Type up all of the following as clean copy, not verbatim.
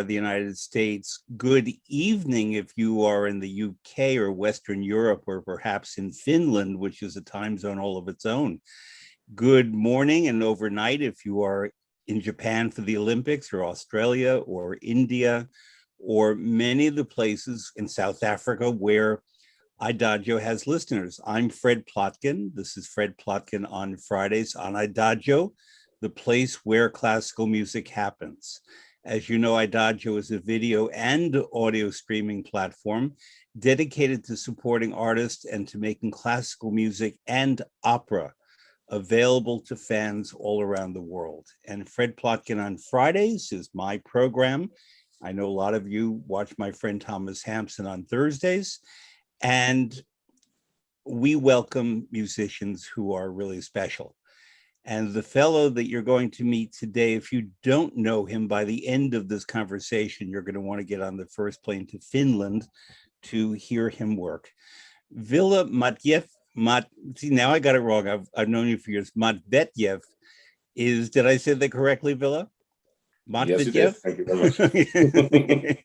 the United States. Good evening if you are in the UK or Western Europe, or perhaps in Finland, which is a time zone all of its own. Good morning and overnight if you are in Japan for the Olympics, or Australia or India, or many of the places in South Africa where IDAGIO has listeners. I'm Fred Plotkin. This is Fred Plotkin on Fridays on IDAGIO, the place where classical music happens. As you know, IDAGIO is a video and audio streaming platform dedicated to supporting artists and to making classical music and opera available to fans all around the world. And Fred Plotkin on Fridays is my program. I know a lot of you watch my friend Thomas Hampson on Thursdays, and we welcome musicians who are really special. And the fellow that you're going to meet today, if you don't know him, by the end of this conversation, you're going to want to get on the first plane to Finland to hear him work. Ville Matvejeff, see, now I got it wrong. I've known you for years. Matvejeff is, did I say that correctly, Ville? Matvejeff? Yes, thank you very much.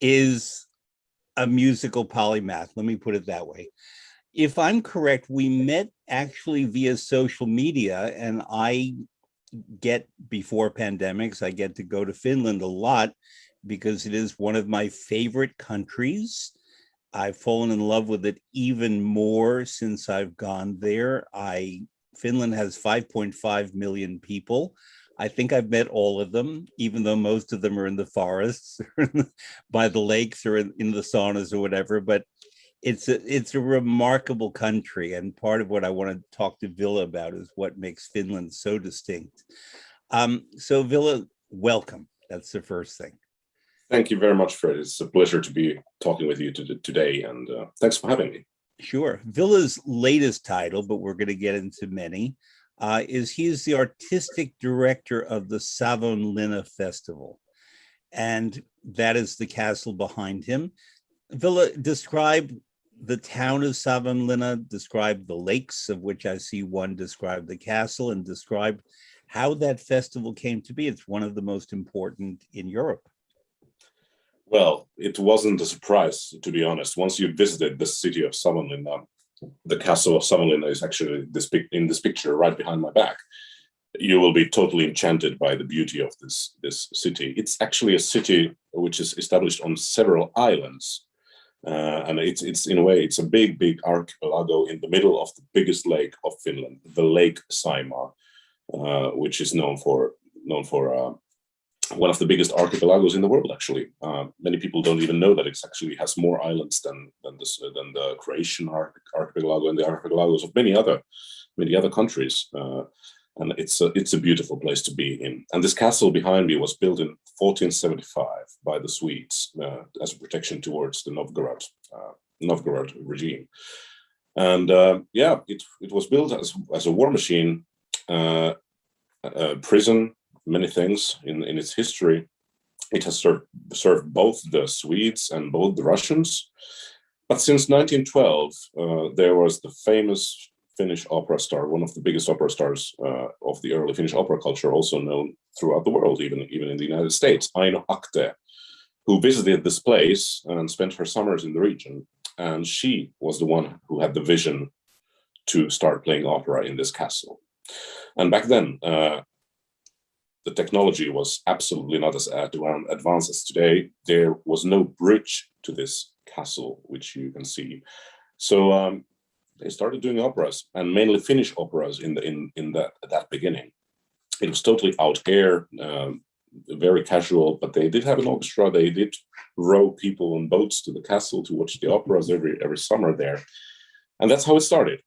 Is a musical polymath. Let me put it that way. If I'm correct, we met actually via social media, and I get, before pandemics, I get to go to Finland a lot because it is one of my favorite countries. I've fallen in love with it even more since I've gone there. Finland has 5.5 million people. I think I've met all of them, even though most of them are in the forests, by the lakes, or in the saunas or whatever. But it's a remarkable country, and part of what I want to talk to Ville about is what makes Finland so distinct. So Ville, welcome. That's the first thing. Thank you very much, Fred. It's a pleasure to be talking with you today, and thanks for having me. Sure. Ville's latest title, but we're going to get into many, is he is the artistic director of the Savonlinna Festival, and that is the castle behind him. Ville, describe the town of Savonlinna, describe the lakes, of which I see one, describe the castle, and describe how that festival came to be. It's one of the most important in Europe. Well, it wasn't a surprise, to be honest. Once you visited the city of Savonlinna, the castle of Savonlinna is actually in this picture right behind my back. You will be totally enchanted by the beauty of this city. It's actually a city which is established on several islands. And it's in a way, it's a big archipelago in the middle of the biggest lake of Finland, the Lake Saimaa, which is known for one of the biggest archipelagos in the world. Actually, many people don't even know that it actually has more islands than the Croatian archipelago and the archipelagos of many other countries. And it's a beautiful place to be in. And this castle behind me was built in 1475 by the Swedes as a protection towards the Novgorod regime. And it was built as a war machine, a prison, many things in its history. It has served both the Swedes and both the Russians. But since 1912, there was the famous Finnish opera star, one of the biggest opera stars of the early Finnish opera culture, also known throughout the world, even in the United States, Aino Akte, who visited this place and spent her summers in the region. And she was the one who had the vision to start playing opera in this castle. And back then, the technology was absolutely not as advanced as today. There was no bridge to this castle, which you can see. So they started doing operas, and mainly Finnish operas in that beginning. It was totally out here, very casual, but they did have an orchestra. They did row people on boats to the castle to watch the operas every summer there, and that's how it started.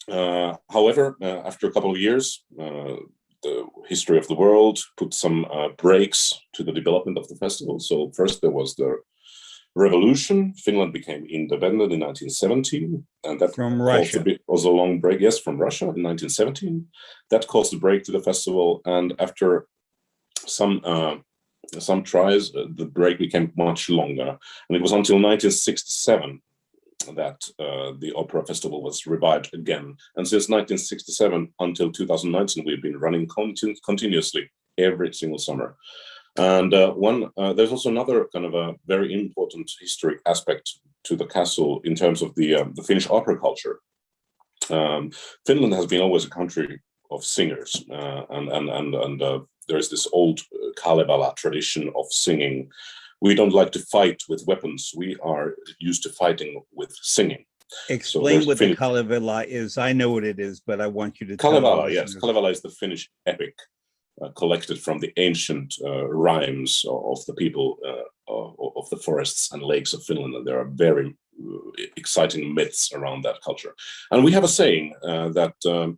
However, after a couple of years, the history of the world put some brakes to the development of the festival. So first there was the revolution. Finland became independent in 1917, and that from Russia was a long break. Yes, from Russia in 1917. That caused a break to the festival, and after some tries, the break became much longer, and it was until 1967 that the opera festival was revived again. And since 1967 until 2019, we've been running continuously every single summer. And there's also another kind of a very important historic aspect to the castle in terms of the Finnish opera culture. Finland has been always a country of singers, and there's this old Kalevala tradition of singing. We don't like to fight with weapons. We are used to fighting with singing. Explain what the Kalevala is. I know what it is, but I want you to tell Kalevala, yes. Kalevala is the Finnish epic collected from the ancient rhymes of the people of the forests and lakes of Finland. And there are very exciting myths around that culture. And we have a saying that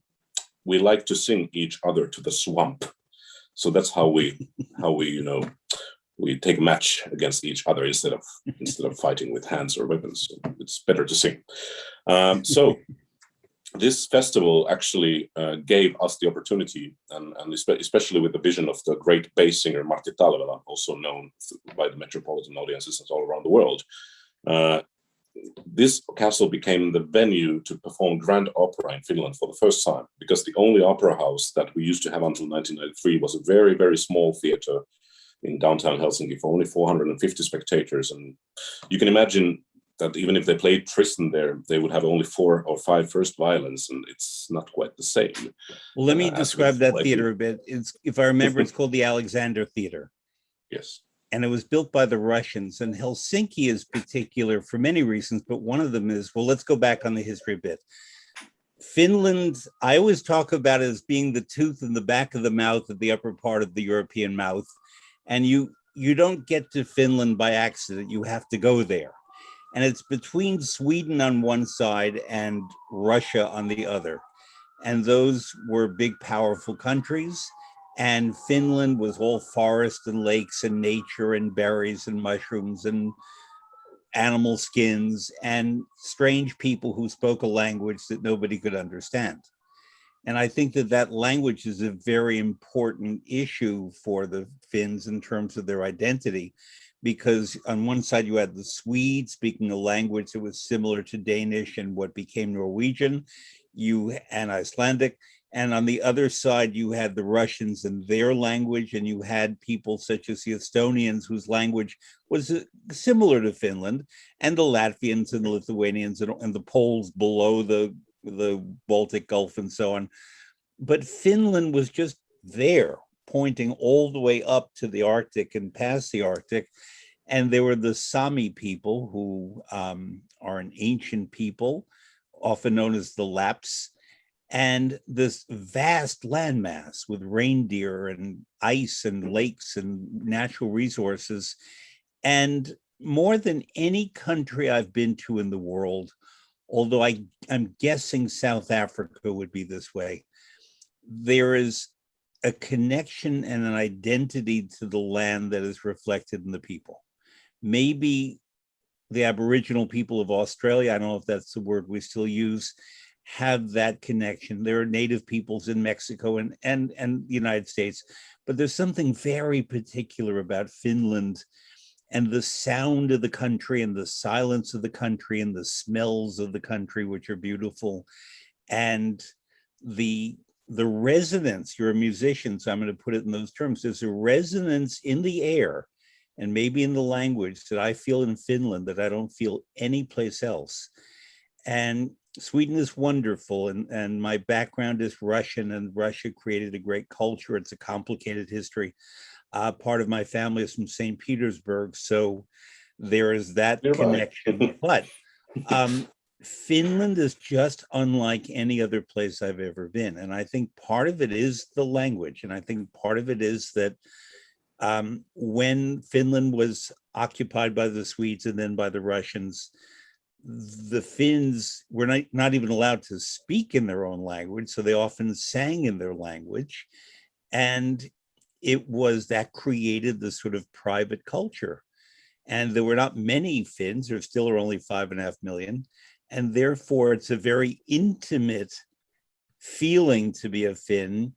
we like to sing each other to the swamp. So that's how we we take a match against each other instead of fighting with hands or weapons. It's better to sing. So this festival actually gave us the opportunity, and especially with the vision of the great bass singer Martti Talvela, also known by the metropolitan audiences all around the world. This castle became the venue to perform grand opera in Finland for the first time, because the only opera house that we used to have until 1993 was a very, very small theater in downtown Helsinki for only 450 spectators. And you can imagine that even if they played Tristan there, they would have only 4 or 5 first violins, and it's not quite the same. Well, let me describe that theater a bit. If I remember, it's called the Alexander Theater. Yes. And it was built by the Russians, and Helsinki is particular for many reasons, but one of them is, well, let's go back on the history a bit. Finland, I always talk about it as being the tooth in the back of the mouth of the upper part of the European mouth. And you don't get to Finland by accident, you have to go there. And it's between Sweden on one side and Russia on the other. And those were big, powerful countries. And Finland was all forest and lakes and nature and berries and mushrooms and animal skins and strange people who spoke a language that nobody could understand. And I think that that language is a very important issue for the Finns in terms of their identity, because on one side you had the Swedes speaking a language that was similar to Danish and what became Norwegian, and Icelandic. And on the other side, you had the Russians and their language, and you had people such as the Estonians, whose language was similar to Finland, and the Latvians and the Lithuanians and the Poles below the Baltic Gulf and so on. But Finland was just there, pointing all the way up to the Arctic and past the Arctic. And there were the Sami people, who are an ancient people, often known as the Lapps, and this vast landmass with reindeer and ice and lakes and natural resources. And more than any country I've been to in the world, although I'm guessing South Africa would be this way, there is a connection and an identity to the land that is reflected in the people. Maybe the Aboriginal people of Australia, I don't know if that's the word we still use, have that connection. There are native peoples in Mexico and the United States, but there's something very particular about Finland and the sound of the country and the silence of the country and the smells of the country, which are beautiful. And the resonance, you're a musician, so I'm going to put it in those terms. There's a resonance in the air and maybe in the language that I feel in Finland that I don't feel anyplace else. And Sweden is wonderful, and my background is Russian, and Russia created a great culture. It's a complicated history. Part of my family is from St. Petersburg, so there is that connection. But Finland is just unlike any other place I've ever been. And I think part of it is the language. And I think part of it is that when Finland was occupied by the Swedes and then by the Russians, the Finns were not even allowed to speak in their own language, so they often sang in their language. And it was that created this sort of private culture. And there were not many Finns, there still are only 5.5 million. And therefore, it's a very intimate feeling to be a Finn,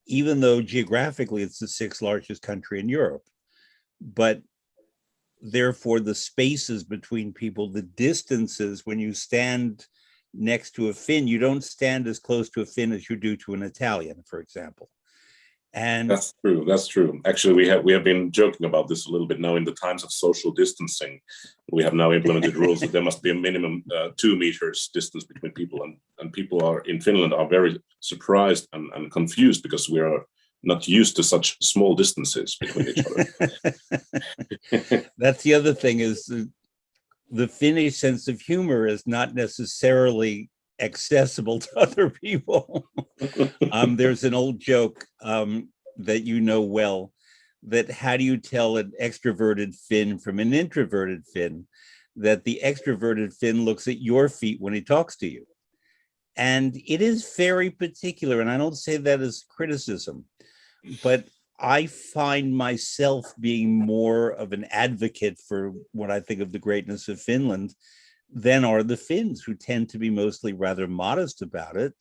even though geographically it's the 6th largest country in Europe. But therefore, the spaces between people, the distances, when you stand next to a Finn, you don't stand as close to a Finn as you do to an Italian, for example. And that's true. That's true. Actually, we have been joking about this a little bit now. In the times of social distancing, we have now implemented rules that there must be a minimum 2 meters distance between people, and people are in Finland are very surprised and confused because we are not used to such small distances between each other. that's the other thing, is the Finnish sense of humor is not necessarily accessible to other people. There's an old joke that you know well, that how do you tell an extroverted Finn from an introverted Finn? That the extroverted Finn looks at your feet when he talks to you. And it is very particular, and I don't say that as criticism, but I find myself being more of an advocate for what I think of the greatness of Finland than are the Finns, who tend to be mostly rather modest about it,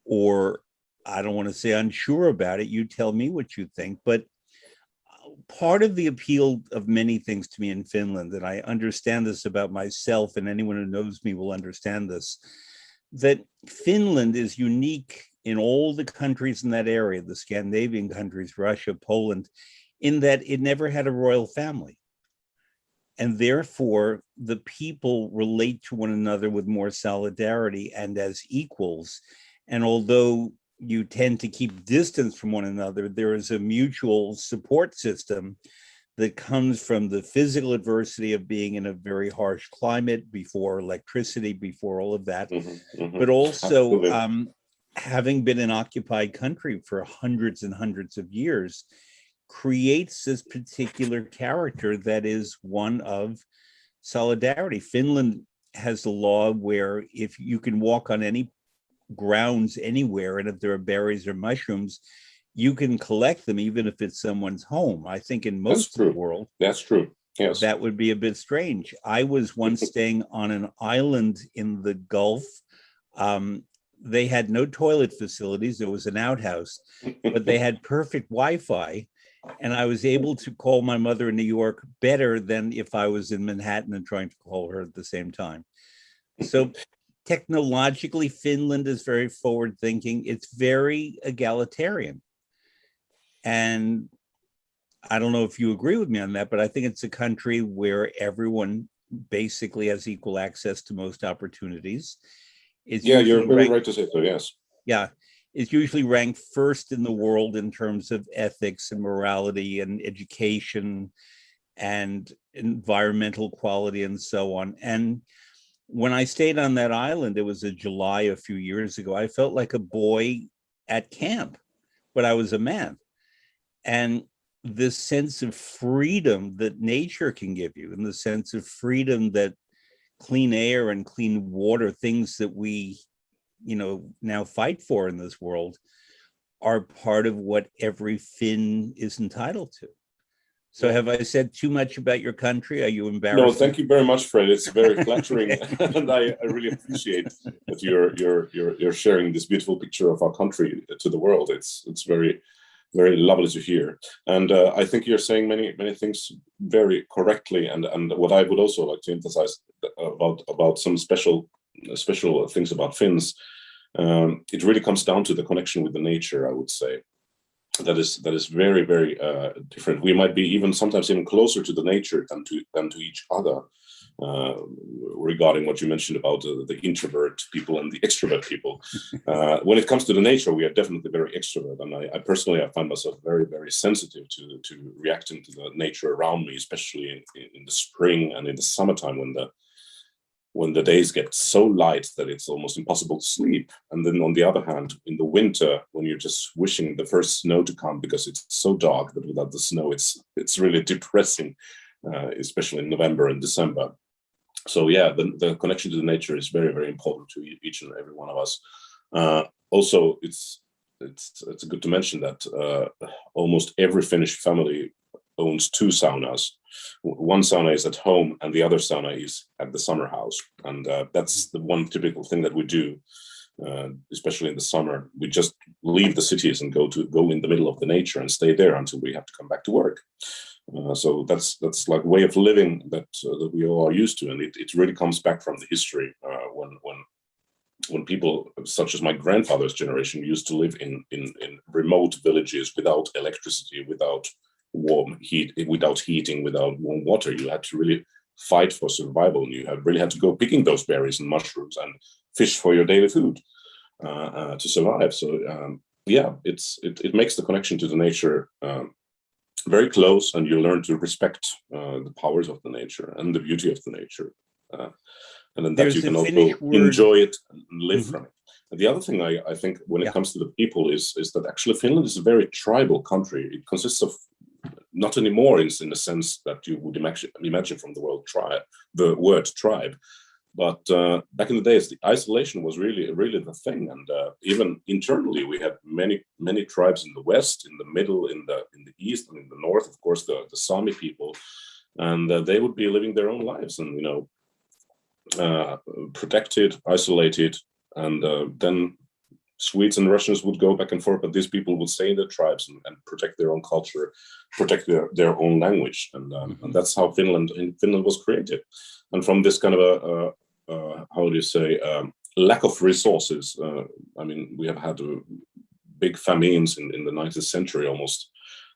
or I don't want to say unsure about it. You tell me what you think. But part of the appeal of many things to me in Finland, and I understand this about myself, and anyone who knows me will understand this, that Finland is unique in all the countries in that area, the Scandinavian countries, Russia, Poland, in that it never had a royal family. And therefore, the people relate to one another with more solidarity and as equals. And although you tend to keep distance from one another, there is a mutual support system that comes from the physical adversity of being in a very harsh climate, before electricity, before all of that, but also having been an occupied country for hundreds and hundreds of years, creates this particular character that is one of solidarity. Finland has a law where if you can walk on any grounds anywhere, and if there are berries or mushrooms, you can collect them even if it's someone's home. I think in most of the world, that's true. Yes, that would be a bit strange. I was once staying on an island in the Gulf. They had no toilet facilities. It was an outhouse, but they had perfect Wi-Fi. And I was able to call my mother in New York better than if I was in Manhattan and trying to call her at the same time. So technologically, Finland is very forward thinking. It's very egalitarian. And I don't know if you agree with me on that, but I think it's a country where everyone basically has equal access to most opportunities. You're very right to say so, yes. Yeah, it's usually ranked first in the world in terms of ethics and morality and education and environmental quality and so on. And when I stayed on that island, it was a July a few years ago, I felt like a boy at camp, but I was a man. And this sense of freedom that nature can give you, and the sense of freedom that clean air and clean water, things that we, now fight for in this world, are part of what every Finn is entitled to. So have I said too much about your country? Are you embarrassed? No, thank you very much, Fred. It's very flattering, and I really appreciate that you're sharing this beautiful picture of our country to the world. It's very, very lovely to hear, and I think you're saying many things very correctly. And what I would also like to emphasize about some special things about Finns, it really comes down to the connection with the nature. I would say that is very, very different. We might be sometimes even closer to the nature than to each other. Regarding what you mentioned about the introvert people and the extrovert people, when it comes to the nature, we are definitely very extrovert, and I personally find myself very, very sensitive to reacting to the nature around me, especially in the spring and in the summertime when the days get so light that it's almost impossible to sleep. And then on the other hand, in the winter, when you're just wishing the first snow to come because it's so dark that without the snow it's really depressing, especially in November and December. So yeah, the connection to the nature is very, very important to each and every one of us. Also, it's good to mention that almost every Finnish family owns 2 saunas. One sauna is at home and the other sauna is at the summer house. And that's the one typical thing that we do, especially in the summer. We just leave the cities and go in the middle of the nature and stay there until we have to come back to work. So that's like a way of living that we all are used to, and it really comes back from the history when when people such as my grandfather's generation used to live in remote villages without electricity, without warm heat, without heating, without warm water, you had to really fight for survival, and you really had to go picking those berries and mushrooms and fish for your daily food to survive. So yeah, it makes the connection to the nature very close, and you learn to respect the powers of the nature and the beauty of the nature. And then that you can also enjoy it and live from it. And the other thing I think when it comes to the people is that actually Finland is a very tribal country. It consists of, not anymore in the sense that you would imagine from the word tribe, but back in the days, the isolation was really the thing. And even internally, we had many tribes in the west, in the middle, in the east, and in the north. Of course, the Sami people, and they would be living their own lives, and protected, isolated, and then Swedes and Russians would go back and forth, but these people would stay in their tribes and protect their own culture, protect their own language, and that's how Finland was created. And from this kind of how do you say, lack of resources. I mean, we have had big famines in the 19th century. Almost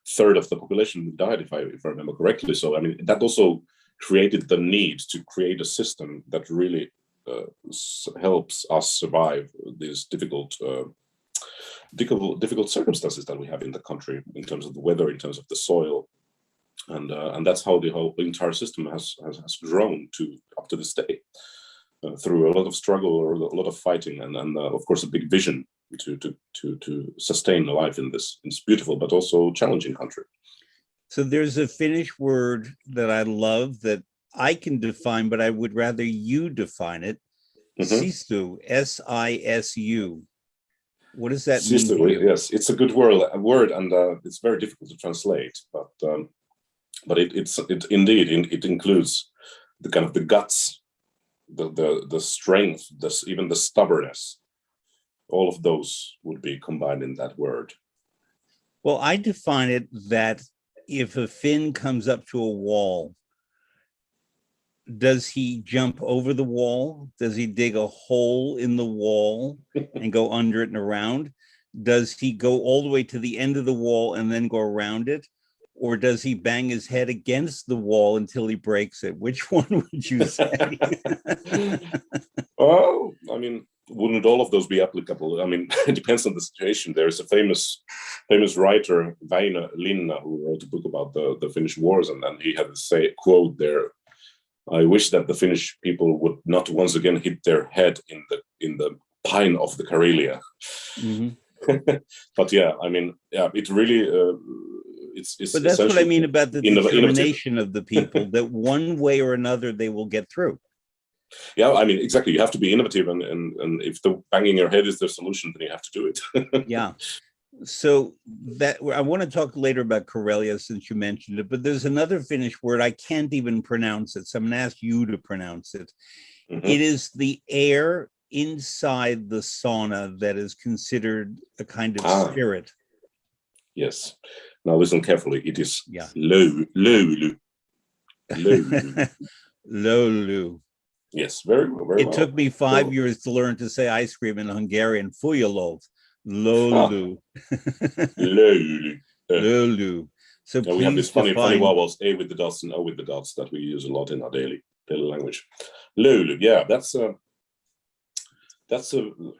a third of the population died, if I remember correctly. So I mean, that also created the need to create a system that really helps us survive these difficult circumstances that we have in the country, in terms of the weather, in terms of the soil, and that's how the whole entire system has grown to up to this day, through a lot of struggle or a lot of fighting, and of course a big vision to sustain a life in this beautiful but also challenging country. So there's a Finnish word that I love that I can define, but I would rather you define it. Sisu, S-I-S-U. What does that mean? Sisu, yes, it's a good word, and it's very difficult to translate. But it indeed includes the kind of the guts, the strength, even the stubbornness. All of those would be combined in that word. Well, I define it that if a Finn comes up to a wall, does he jump over the wall? Does he dig a hole in the wall and go under it and around? Does he go all the way to the end of the wall and then go around it? Or does he bang his head against the wall until he breaks it? Which one would you say? Oh, I mean, wouldn't all of those be applicable? I mean, it depends on the situation. There's a famous writer, Väinö Linna, who wrote a book about the Finnish wars, and then he had to quote there, "I wish that the Finnish people would not once again hit their head in the pine of the Karelia." But yeah, I mean, yeah, it really it's. But that's what I mean about the determination of the people, that one way or another they will get through. Yeah, I mean, exactly. You have to be innovative, and if the banging your head is the solution, then you have to do it. Yeah. So that I want to talk later about Karelia, since you mentioned it, but there's another Finnish word, I can't even pronounce it, so I'm going to ask you to pronounce it. It is the air inside the sauna that is considered a kind of spirit. Yes. Now listen carefully. It is löyly. Löyly. Yes, very well. It took me 5 years to learn to say ice cream in Hungarian. Fújolov. Löyly. Löyly. So we have this funny vowels, A with the dots and O with the dots, that we use a lot in our daily language. Löyly, yeah, that's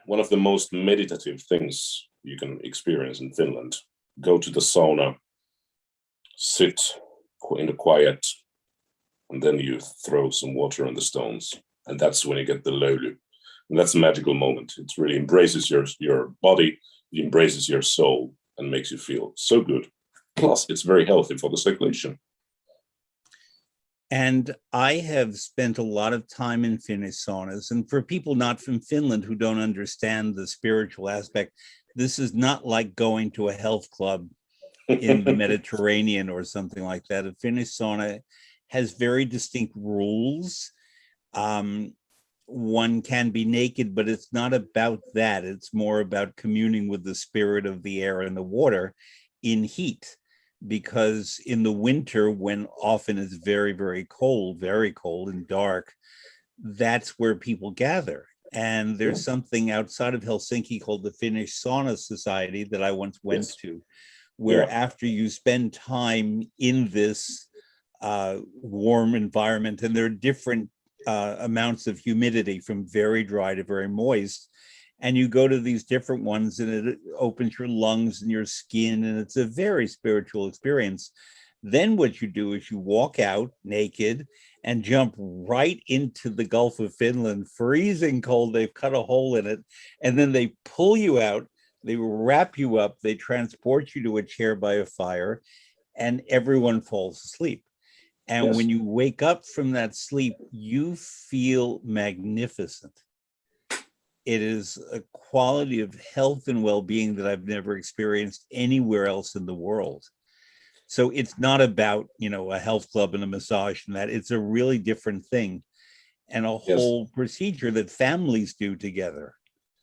one of the most meditative things you can experience in Finland. Go to the sauna, sit in the quiet, and then you throw some water on the stones, and that's when you get the löyly. And that's a magical moment. It really embraces your body, it embraces your soul, and makes you feel so good. Plus, it's very healthy for the circulation. And I have spent a lot of time in Finnish saunas. And for people not from Finland who don't understand the spiritual aspect, this is not like going to a health club in the Mediterranean or something like that. A Finnish sauna has very distinct rules. One can be naked, but it's not about that. It's more about communing with the spirit of the air and the water in heat. Because in the winter, when often it's very, very cold and dark, that's where people gather. And there's something outside of Helsinki called the Finnish Sauna Society that I once went to, where after you spend time in this warm environment, and there are different amounts of humidity from very dry to very moist, and you go to these different ones and it opens your lungs and your skin, and it's a very spiritual experience. Then what you do is you walk out naked and jump right into the Gulf of Finland, freezing cold. They've cut a hole in it, and then they pull you out, they wrap you up, they transport you to a chair by a fire, and everyone falls asleep. And when you wake up from that sleep, you feel magnificent. It is a quality of health and well-being that I've never experienced anywhere else in the world. So it's not about, a health club and a massage and that. It's a really different thing, and a whole procedure that families do together.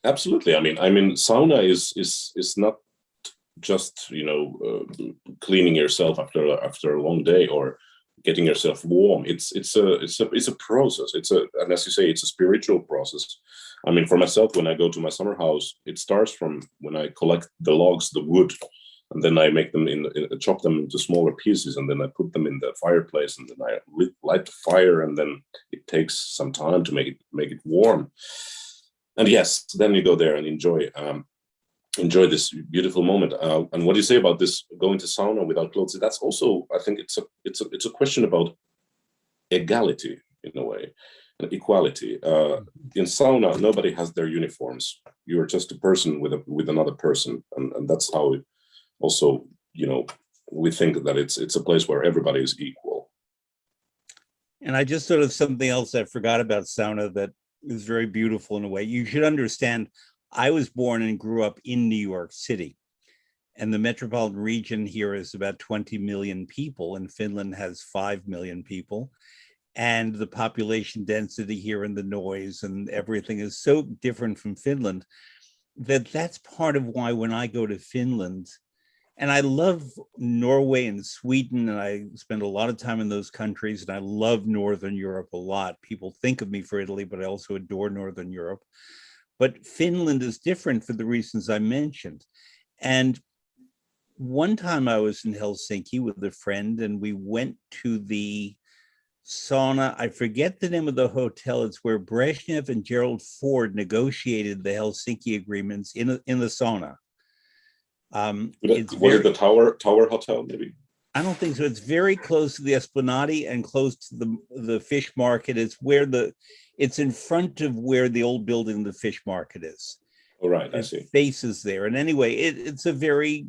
Absolutely. I mean, sauna is not just cleaning yourself after a long day or getting yourself warm. It's a process. And as you say, it's a spiritual process. I mean, for myself, when I go to my summer house, it starts from when I collect the logs, the wood, and then I make them chop them into smaller pieces, and then I put them in the fireplace, and then I light the fire, and then it takes some time to make it warm. And yes, then you go there and enjoy this beautiful moment. And what do you say about this going to sauna without clothes? That's also, I think, it's a question about equality in a way, and equality. In sauna, nobody has their uniforms. You're just a person with another person, and that's how it also, we think that it's a place where everybody is equal. And I just thought of something else I forgot about sauna that is very beautiful in a way. You should understand, I was born and grew up in New York City, and the metropolitan region here is about 20 million people, and Finland has 5 million people. And the population density here and the noise and everything is so different from Finland that's part of why when I go to Finland, and I love Norway and Sweden, and I spend a lot of time in those countries, and I love Northern Europe a lot. People think of me for Italy, but I also adore Northern Europe. But Finland is different for the reasons I mentioned. And one time I was in Helsinki with a friend, and we went to the sauna. I forget the name of the hotel. It's where Brezhnev and Gerald Ford negotiated the Helsinki agreements in the sauna. Was it the Tower Hotel, maybe? I don't think so. It's very close to the Esplanade and close to the fish market. It's in front of where the old building, the fish market is. All right, I see. Faces there. And anyway, it's a very,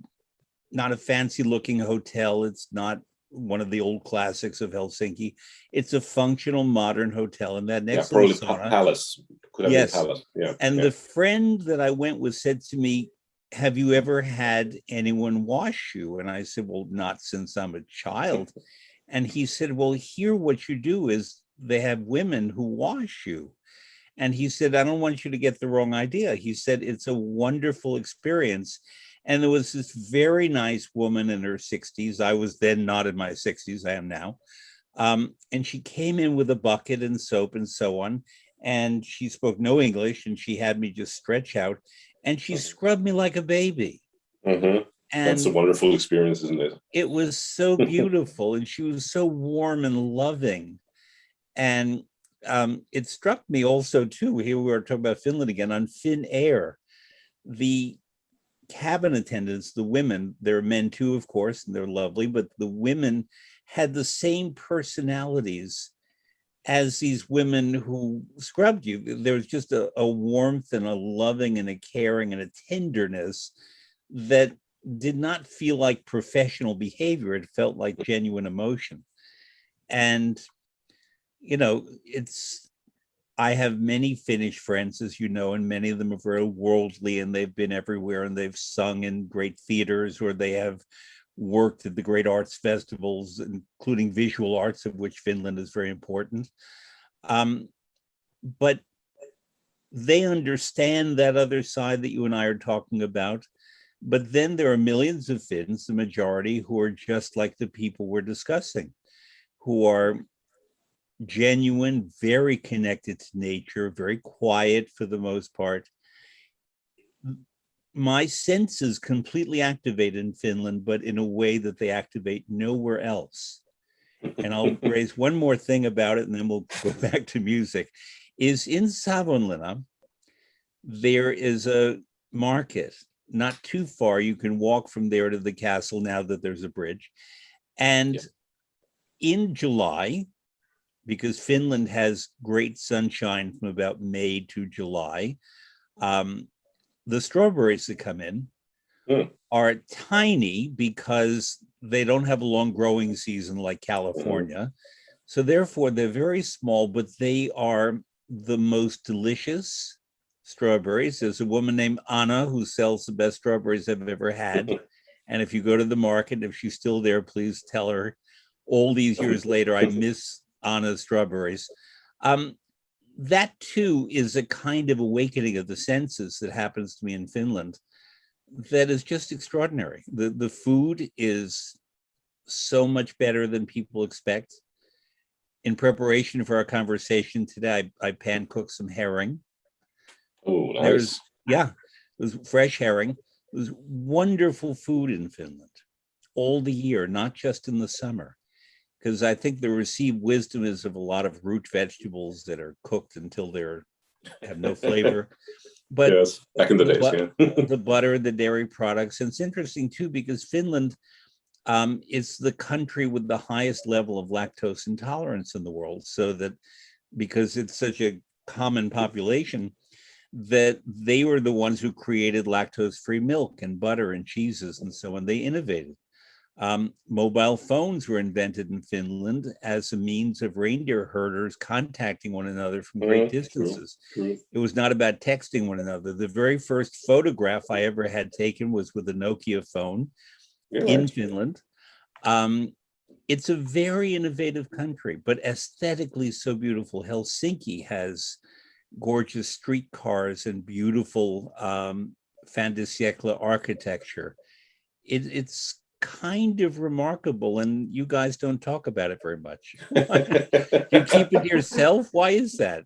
not a fancy looking hotel. It's not one of the old classics of Helsinki. It's a functional modern hotel, and that next to the sauna, palace. Could have been palace. Yeah. And the friend that I went with said to me, "Have you ever had anyone wash you?" And I said, "Well, not since I'm a child." And he said, "Well, here what you do is they have women who wash you." And he said, "I don't want you to get the wrong idea." He said, "It's a wonderful experience." And there was this very nice woman in her 60s. I was then not in my 60s, I am now. And she came in with a bucket and soap and so on. And she spoke no English, and she had me just stretch out. And she scrubbed me like a baby. Mm-hmm. And that's a wonderful experience, isn't it? It was so beautiful, and she was so warm and loving. And it struck me also, too, here we were talking about Finland again, on Finnair, the cabin attendants, the women, there are men too, of course, and they're lovely, but the women had the same personalities as these women who scrubbed you. There was just a warmth and a loving and a caring and a tenderness that did not feel like professional behavior. It felt like genuine emotion. And, I have many Finnish friends, as you know, and many of them are very worldly, and they've been everywhere, and they've sung in great theaters, or they have worked at the great arts festivals, including visual arts, of which Finland is very important. But they understand that other side that you and I are talking about. But then there are millions of Finns, the majority, who are just like the people we're discussing, who are genuine, very connected to nature, very quiet for the most part. My senses completely activate in Finland, but in a way that they activate nowhere else. And I'll raise one more thing about it, and then we'll go back to music, is in Savonlinna, there is a market not too far. You can walk from there to the castle now that there's a bridge. And in July, because Finland has great sunshine from about May to July, the strawberries that come in are tiny because they don't have a long growing season like California. So therefore, they're very small, but they are the most delicious strawberries. There's a woman named Anna who sells the best strawberries I've ever had. And if you go to the market, if she's still there, please tell her all these years later, I miss Anna's strawberries. That too is a kind of awakening of the senses that happens to me in Finland that is just extraordinary. The food is so much better than people expect. In preparation for our conversation today, I pan cooked some herring. Oh, nice. It was fresh herring. It was wonderful food in Finland all the year, not just in the summer. Because I think the received wisdom is of a lot of root vegetables that are cooked until they have no flavor. But yes, back in the days, the butter, the dairy products. And it's interesting too, because Finland is the country with the highest level of lactose intolerance in the world. So that because it's such a common population, that they were the ones who created lactose-free milk and butter and cheeses and so on. They innovated. Mobile phones were invented in Finland as a means of reindeer herders contacting one another from great distances. True. It was not about texting one another. The very first photograph I ever had taken was with a Nokia phone in Finland. It's a very innovative country, but aesthetically so beautiful. Helsinki has gorgeous streetcars and beautiful fin de siècle architecture. It's kind of remarkable, and you guys don't talk about it very much. You keep it to yourself? Why is that?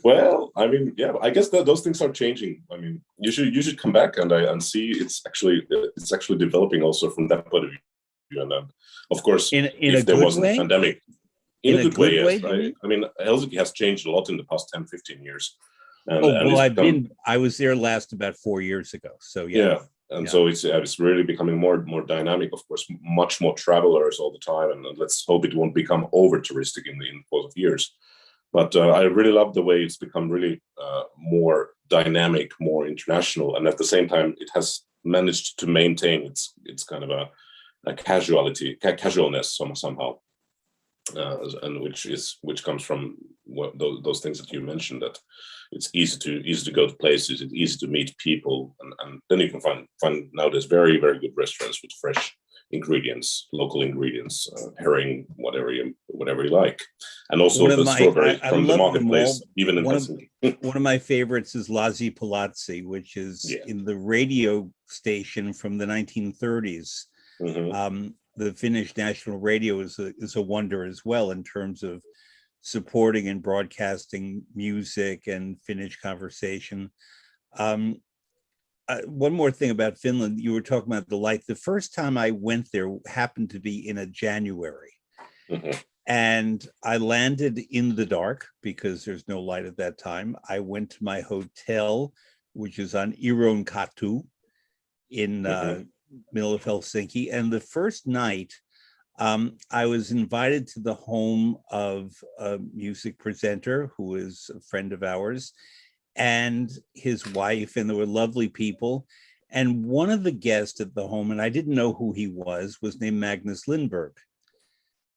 Well, I mean, yeah, I guess that those things are changing. I mean, you should come back and see it's actually developing also from that point of view. And then, of course, if there wasn't a pandemic, in a good way, yes. I mean, Helsinki has changed a lot in the past 10, 15 years. And, I was there last about 4 years ago. So so it's really becoming more dynamic. Of course, much more travelers all the time, and let's hope it won't become over touristic in the course of years. But I really love the way it's become really more dynamic, more international, and at the same time, it has managed to maintain its kind of a casualness somehow, and which comes from those things that you mentioned, that it's easy to go to places, it's easy to meet people, and then you can find nowadays very, very good restaurants with fresh ingredients, local ingredients, herring, whatever you like, and also the strawberries from the marketplace, even in Helsinki. One of my favorites is Lazy Palazzi, which is in the radio station from the 1930s. The Finnish national radio is a wonder as well in terms of supporting and broadcasting music and Finnish conversation. One more thing about Finland, you were talking about the light. The first time I went there happened to be in a January. And I landed in the dark because there's no light at that time. I went to my hotel, which is on Ironkatu in middle of Helsinki. And the first night, I was invited to the home of a music presenter who is a friend of ours and his wife, and there were lovely people. And one of the guests at the home, and I didn't know who he was named Magnus Lindberg.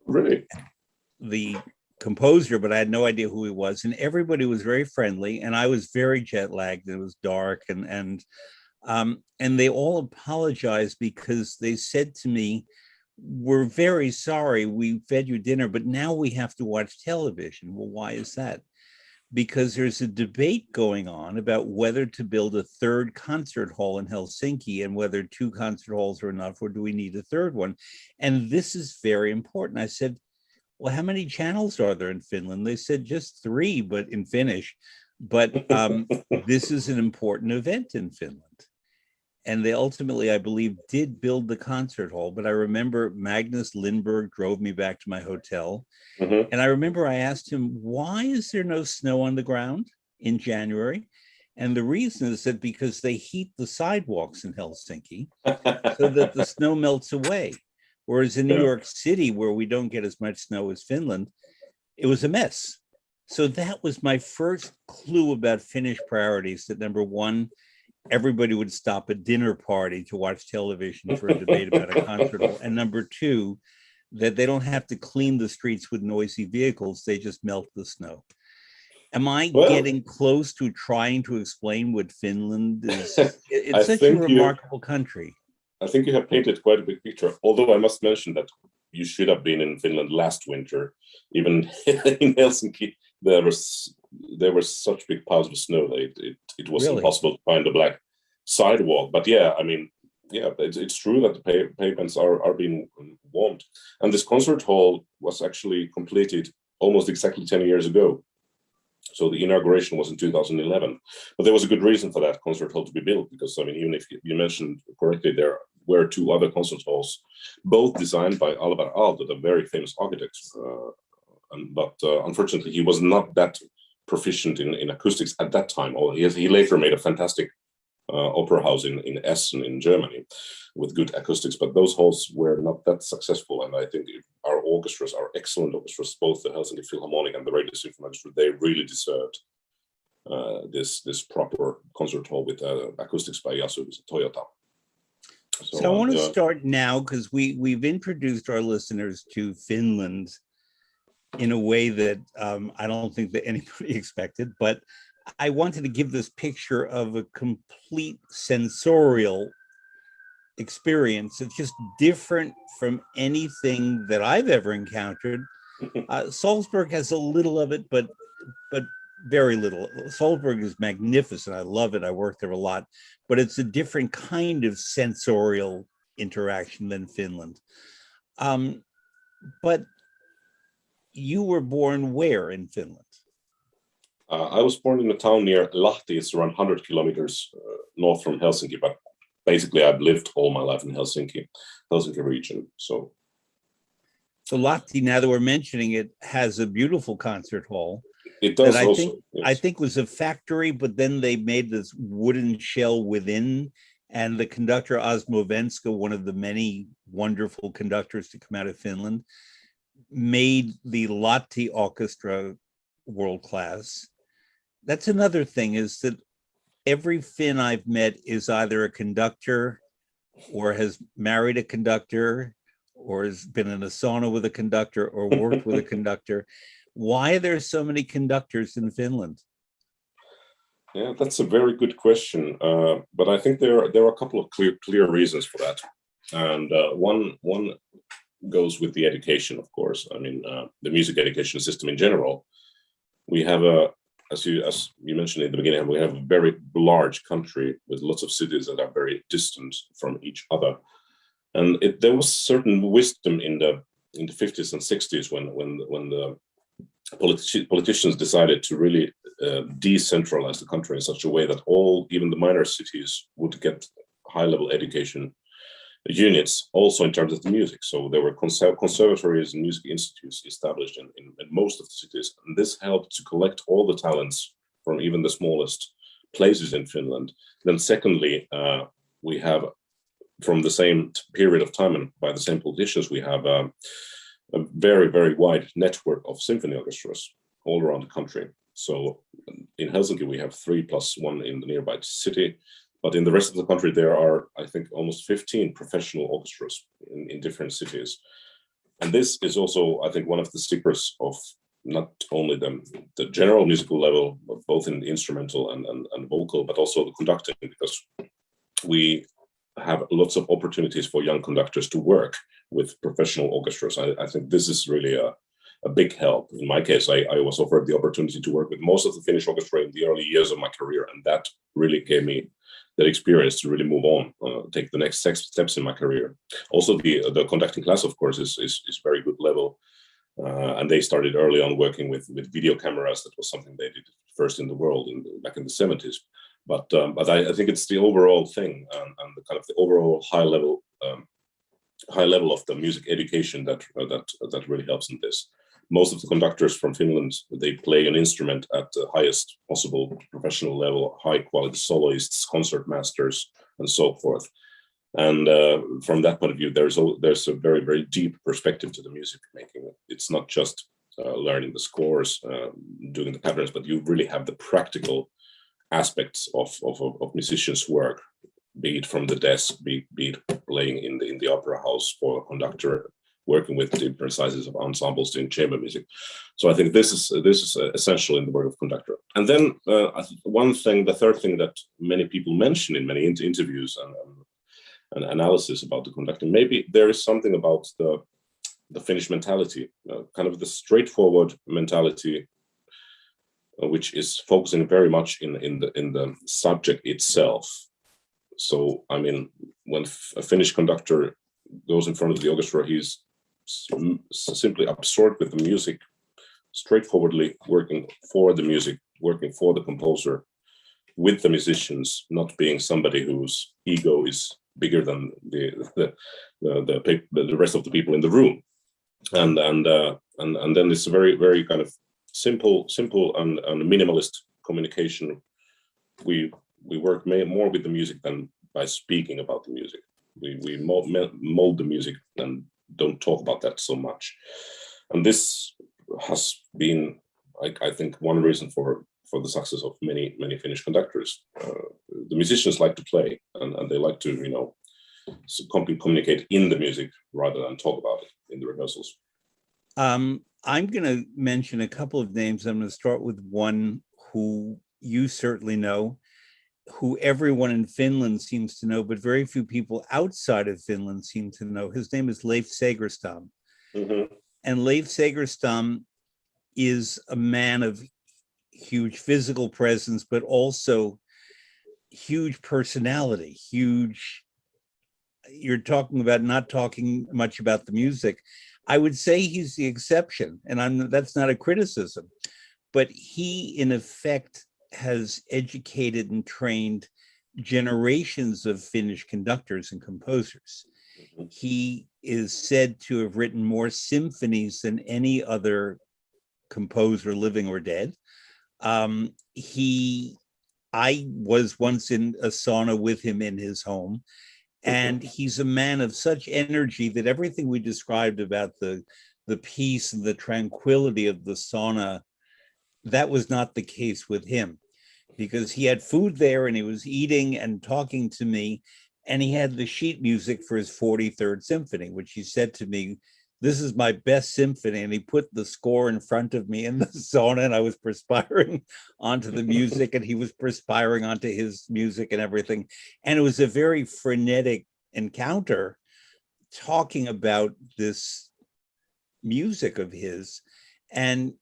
Really? The composer, but I had no idea who he was. And everybody was very friendly, and I was very jet lagged. It was dark, and they all apologized because they said to me, "We're very sorry, we fed you dinner, but now we have to watch television." Well, why is that? Because there's a debate going on about whether to build a third concert hall in Helsinki and whether 2 concert halls are enough, or do we need a third one? And this is very important. I said, well, how many channels are there in Finland? They said just 3, but in Finnish. But this is an important event in Finland. And they ultimately, I believe, did build the concert hall. But I remember Magnus Lindberg drove me back to my hotel. Mm-hmm. And I remember I asked him, why is there no snow on the ground in January? And the reason is that because they heat the sidewalks in Helsinki so that the snow melts away. Whereas in New York City, where we don't get as much snow as Finland, it was a mess. So that was my first clue about Finnish priorities, that number one, everybody would stop a dinner party to watch television for a debate about a concert hall. And number two, that they don't have to clean the streets with noisy vehicles, they just melt the snow. Am I getting close to trying to explain what Finland is? It's such a remarkable country. I think you have painted quite a big picture, although I must mention that you should have been in Finland last winter. Even in Helsinki, there were such big piles of snow that it was impossible to find a black sidewalk. But yeah, I mean, yeah, it's true that the pavements are being warmed. And this concert hall was actually completed almost exactly 10 years ago. So the inauguration was in 2011. But there was a good reason for that concert hall to be built, because, I mean, even if you mentioned correctly, there were 2 other concert halls, both designed by Alvar Aalto, the very famous architect. But unfortunately, he was not that proficient in acoustics at that time. He later made a fantastic opera house in Essen in Germany with good acoustics, but those halls were not that successful. And I think our orchestras are excellent orchestras, both the Helsinki Philharmonic and the Radio Symphony Orchestra. They really deserved this proper concert hall with acoustics by Yasuo Toyota. So I want to start now, because we've introduced our listeners to Finland in a way that I don't think that anybody expected, but I wanted to give this picture of a complete sensorial experience. It's just different from anything that I've ever encountered. Salzburg has a little of it, but very little. Salzburg is magnificent. I love it. I work there a lot, but it's a different kind of sensorial interaction than Finland. But you were born where in Finland? I was born in a town near Lahti. It's around 100 kilometers north from Helsinki, but basically I've lived all my life in Helsinki region. So Lahti, now that we're mentioning it, has a beautiful concert hall. It does that also. I think was a factory, but then they made this wooden shell within, and the conductor Osmo Venska, one of the many wonderful conductors to come out of Finland, made the Lahti Orchestra world class. That's another thing, is that every Finn I've met is either a conductor or has married a conductor or has been in a sauna with a conductor or worked with a conductor. Why are there so many conductors in Finland? Yeah, that's a very good question. But I think there are a couple of clear reasons for that. And one goes with the education, of course. I mean, the music education system in general. We have as you mentioned in the beginning, we have a very large country with lots of cities that are very distant from each other. And there was certain wisdom in the 50s and 60s when the politicians decided to really decentralize the country in such a way that even the minor cities would get high-level education units, also in terms of the music. So there were conservatories and music institutes established in most of the cities. And this helped to collect all the talents from even the smallest places in Finland. Then secondly, we have, from the same period of time and by the same politicians, we have a very, very wide network of symphony orchestras all around the country. So in Helsinki, we have 3 plus 1 in the nearby city. But in the rest of the country, there are, I think, almost 15 professional orchestras in different cities. And this is also, I think, one of the secrets of not only the general musical level, but both in instrumental and vocal, but also the conducting, because we have lots of opportunities for young conductors to work with professional orchestras. I think this is really a big help. In my case, I was offered the opportunity to work with most of the Finnish orchestra in the early years of my career, and that really gave me that experience to really move on, take the next steps in my career. Also, the conducting class, of course, is very good level. And they started early on working with video cameras. That was something they did first in the world back in the 70s. But I think it's the overall thing, and the kind of the overall high level of the music education that really helps in this. Most of the conductors from Finland, they play an instrument at the highest possible professional level, high quality soloists, concert masters, and so forth. And from that point of view, there's a very, very deep perspective to the music making. It's not just learning the scores, doing the patterns, but you really have the practical aspects of musicians' work, be it from the desk, be it playing in the opera house for a conductor, working with different sizes of ensembles doing chamber music. So I think this is essential in the work of conductor. And then the third thing that many people mention in many interviews and analysis about the conducting, maybe there is something about the Finnish mentality, kind of the straightforward mentality, which is focusing very much in the subject itself. So, I mean, when a Finnish conductor goes in front of the orchestra, he's simply absorbed with the music, straightforwardly working for the music, working for the composer, with the musicians, not being somebody whose ego is bigger than the rest of the people in the room. And then it's a very, very kind of simple and minimalist communication. We work more with the music than by speaking about the music. We mold the music and don't talk about that so much. And this has been, I think, one reason for the success of many Finnish conductors. The musicians like to play, and they like to, communicate in the music rather than talk about it in the rehearsals. I'm going to mention a couple of names. I'm going to start with one who you certainly know, who everyone in Finland seems to know, but very few people outside of Finland seem to know. His name is Leif Segerstam. Mm-hmm. And Leif Segerstam is a man of huge physical presence, but also huge personality, you're talking about not talking much about the music. I would say he's the exception, and that's not a criticism, but he, in effect, has educated and trained generations of Finnish conductors and composers. Mm-hmm. He is said to have written more symphonies than any other composer, living or dead. I was once in a sauna with him in his home, and he's a man of such energy that everything we described about the peace and the tranquility of the sauna, that was not the case with him, because he had food there and he was eating and talking to me, and he had the sheet music for his 43rd symphony, which he said to me, "This is my best symphony." And he put the score in front of me in the sauna, and I was perspiring onto the music and he was perspiring onto his music and everything. And it was a very frenetic encounter talking about this music of his. And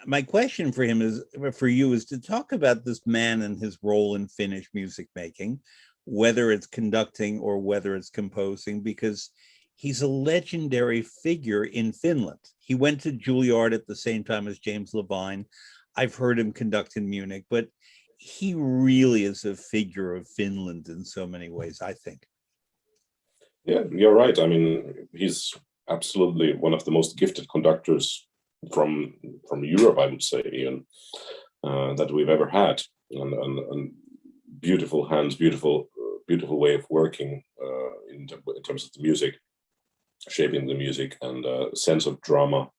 my question for you is to talk about this man and his role in Finnish music making, whether it's conducting or whether it's composing, because he's a legendary figure in Finland. He went to Juilliard at the same time as James Levine. I've heard him conduct in Munich, but he really is a figure of Finland in so many ways, I think. Yeah, you're right. I mean, he's absolutely one of the most gifted conductors from Europe, I would say, even that we've ever had. And beautiful hands, beautiful way of working in terms of the music, shaping the music, and sense of drama,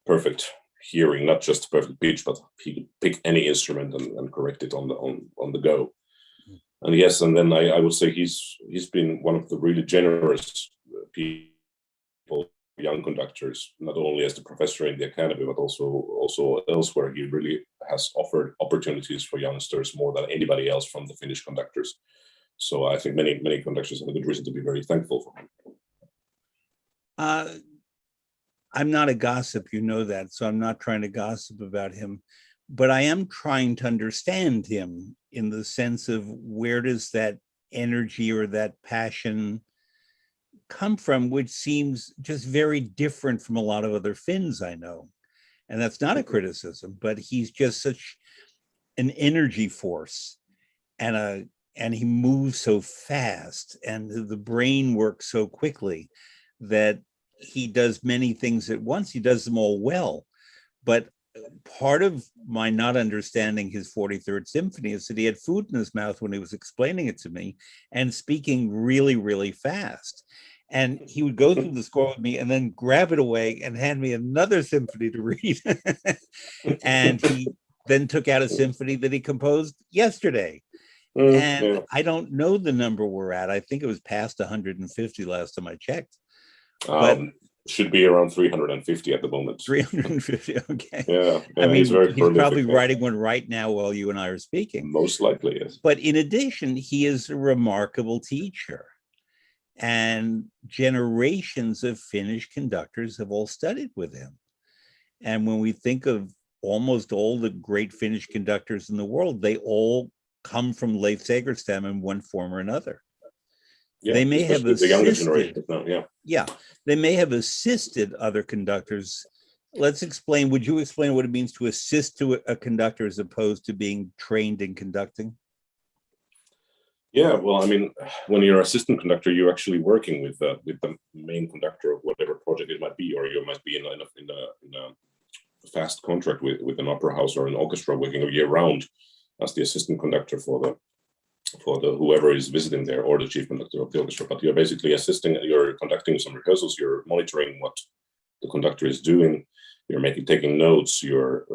perfect hearing, not just perfect pitch, but he could pick any instrument and correct it on the go. And yes, and then I would say he's been one of the really generous people, young conductors, not only as the professor in the academy, but also elsewhere. He really has offered opportunities for youngsters more than anybody else from the Finnish conductors. So I think many conductors have a good reason to be very thankful for him. I'm not a gossip, you know that, so I'm not trying to gossip about him, but I am trying to understand him in the sense of where does that energy or that passion come from, which seems just very different from a lot of other Finns I know. And that's not a criticism, but he's just such an energy force, and he moves so fast, and the brain works so quickly that he does many things at once. He does them all well. But part of my not understanding his 43rd symphony is that he had food in his mouth when he was explaining it to me and speaking really, really fast. And he would go through the score with me and then grab it away and hand me another symphony to read. And he then took out a symphony that he composed yesterday. And I don't know the number we're at. I think it was past 150 last time I checked. But should be around 350 at the moment. 350, okay. Yeah, I mean, he's probably yeah. writing one right now while you and I are speaking. Most likely, yes. But in addition, he is a remarkable teacher. And generations of Finnish conductors have all studied with him. And when we think of almost all the great Finnish conductors in the world, they all come from Leif Segerstam in one form or another. Yeah, they may have assisted, the younger generation now, they may have assisted other conductors. Would you explain what it means to assist to a conductor as opposed to being trained in conducting? Yeah, well, I mean, when you're assistant conductor, you're actually working with the main conductor of whatever project it might be, or you might be in a fast contract with an opera house or an orchestra working year round as the assistant conductor for the whoever is visiting there, or the chief conductor of the orchestra. But you're basically you're conducting some rehearsals, you're monitoring what the conductor is doing, you're taking notes, you're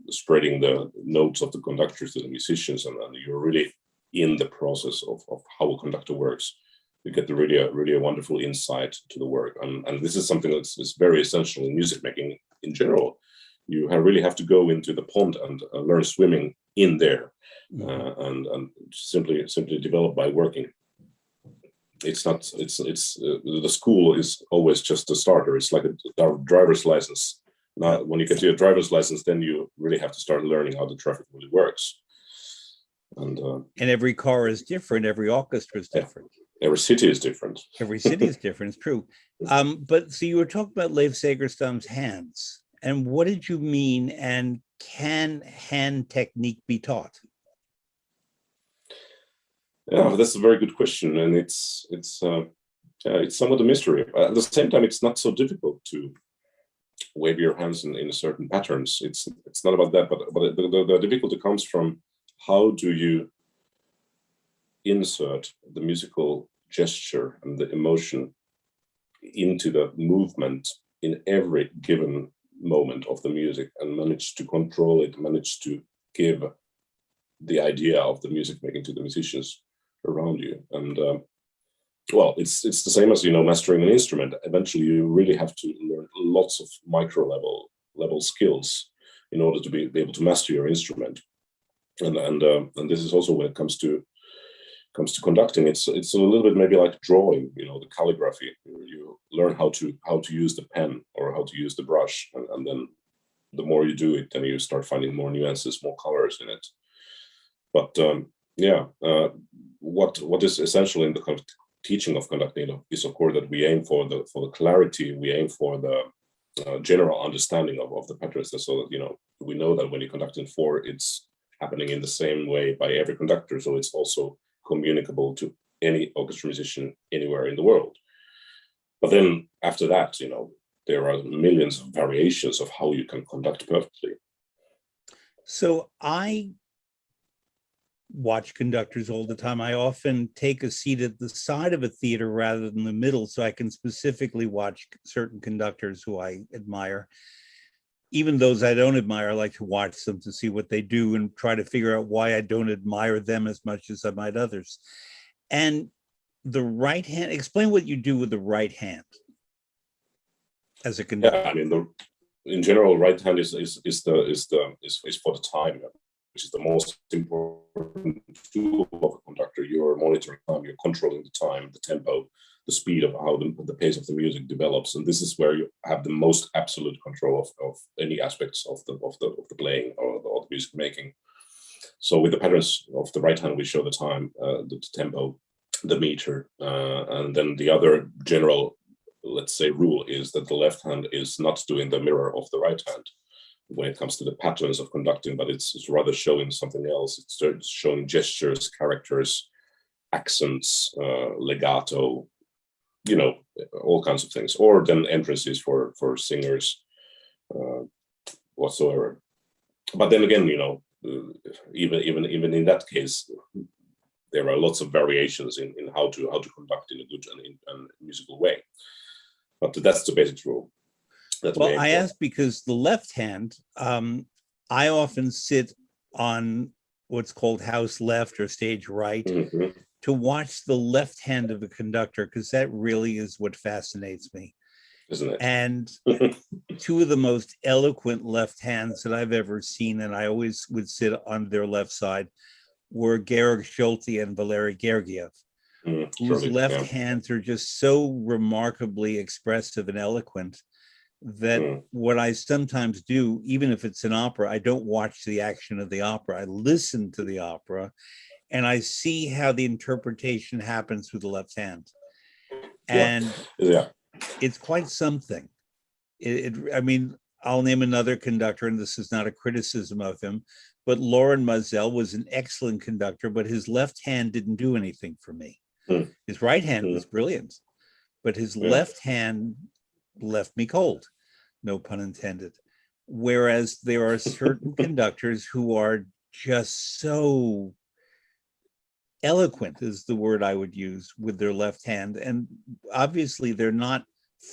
spreading the notes of the conductors to the musicians, and you're really in the process of how a conductor works. You get the really a wonderful insight to the work, and this is something that's very essential in music making in general. You really have to go into the pond and learn swimming in there, and simply develop by working. It's not. The school is always just a starter. It's like a driver's license. Now, when you get to your driver's license, then you really have to start learning how the traffic really works. And every car is different. Every orchestra is different. Every city is different. Every city is different. It's true. But so you were talking about Leif Segerstam's hands, and what did you mean? And can hand technique be taught? Yeah, that's a very good question, and it's somewhat a mystery. At the same time, it's not so difficult to wave your hands in certain patterns. It's not about that, but the difficulty comes from how do you insert the musical gesture and the emotion into the movement in every given moment of the music, and manage to control it, manage to give the idea of the music making to the musicians around you. And well, it's the same as, mastering an instrument. Eventually you really have to learn lots of micro level skills in order to be able to master your instrument. And this is also when it comes to conducting. It's a little bit maybe like drawing, the calligraphy. You learn how to use the pen or how to use the brush, and then the more you do it, then you start finding more nuances, more colors in it. But what is essential in the kind of teaching of conducting is, of course, that we aim for the clarity, we aim for the general understanding of the patterns, so that we know that when you conduct in 4, it's happening in the same way by every conductor, so it's also communicable to any orchestra musician anywhere in the world. But then after that, there are millions of variations of how you can conduct perfectly. So I watch conductors all the time. I often take a seat at the side of a theater rather than the middle, so I can specifically watch certain conductors who I admire. Even those I don't admire, I like to watch them to see what they do and try to figure out why I don't admire them as much as I might others. And the right hand, explain what you do with the right hand as a conductor. Yeah, I mean, in general, right hand is for the time, which is the most important tool of a conductor. You're monitoring time, you're controlling the time, the tempo, the speed of how the pace of the music develops, and this is where you have the most absolute control of any aspects of the playing or the music making. So with the patterns of the right hand, we show the time, the tempo, the meter. And then the other general, let's say, rule is that the left hand is not doing the mirror of the right hand when it comes to the patterns of conducting, but it's rather showing something else. It's showing gestures, characters, accents, legato, all kinds of things, or then entrances for singers whatsoever. But then again, even in that case, there are lots of variations in how to conduct in a good and musical way. But that's the basic rule. Well, I ask because the left hand, I often sit on what's called house left or stage right to watch the left hand of the conductor, because that really is what fascinates me. Isn't it? And two of the most eloquent left hands that I've ever seen, and I always would sit on their left side, were Georg Schulte and Valery Gergiev, whose left hands are just so remarkably expressive and eloquent that what I sometimes do, even if it's an opera, I don't watch the action of the opera. I listen to the opera and I see how the interpretation happens through the left hand. And it's quite something. I mean, I'll name another conductor, and this is not a criticism of him, but Laurent Mazel was an excellent conductor, but his left hand didn't do anything for me. His right hand was brilliant, but his left hand left me cold, no pun intended. Whereas there are certain conductors who are just so eloquent, is the word I would use, with their left hand. And obviously they're not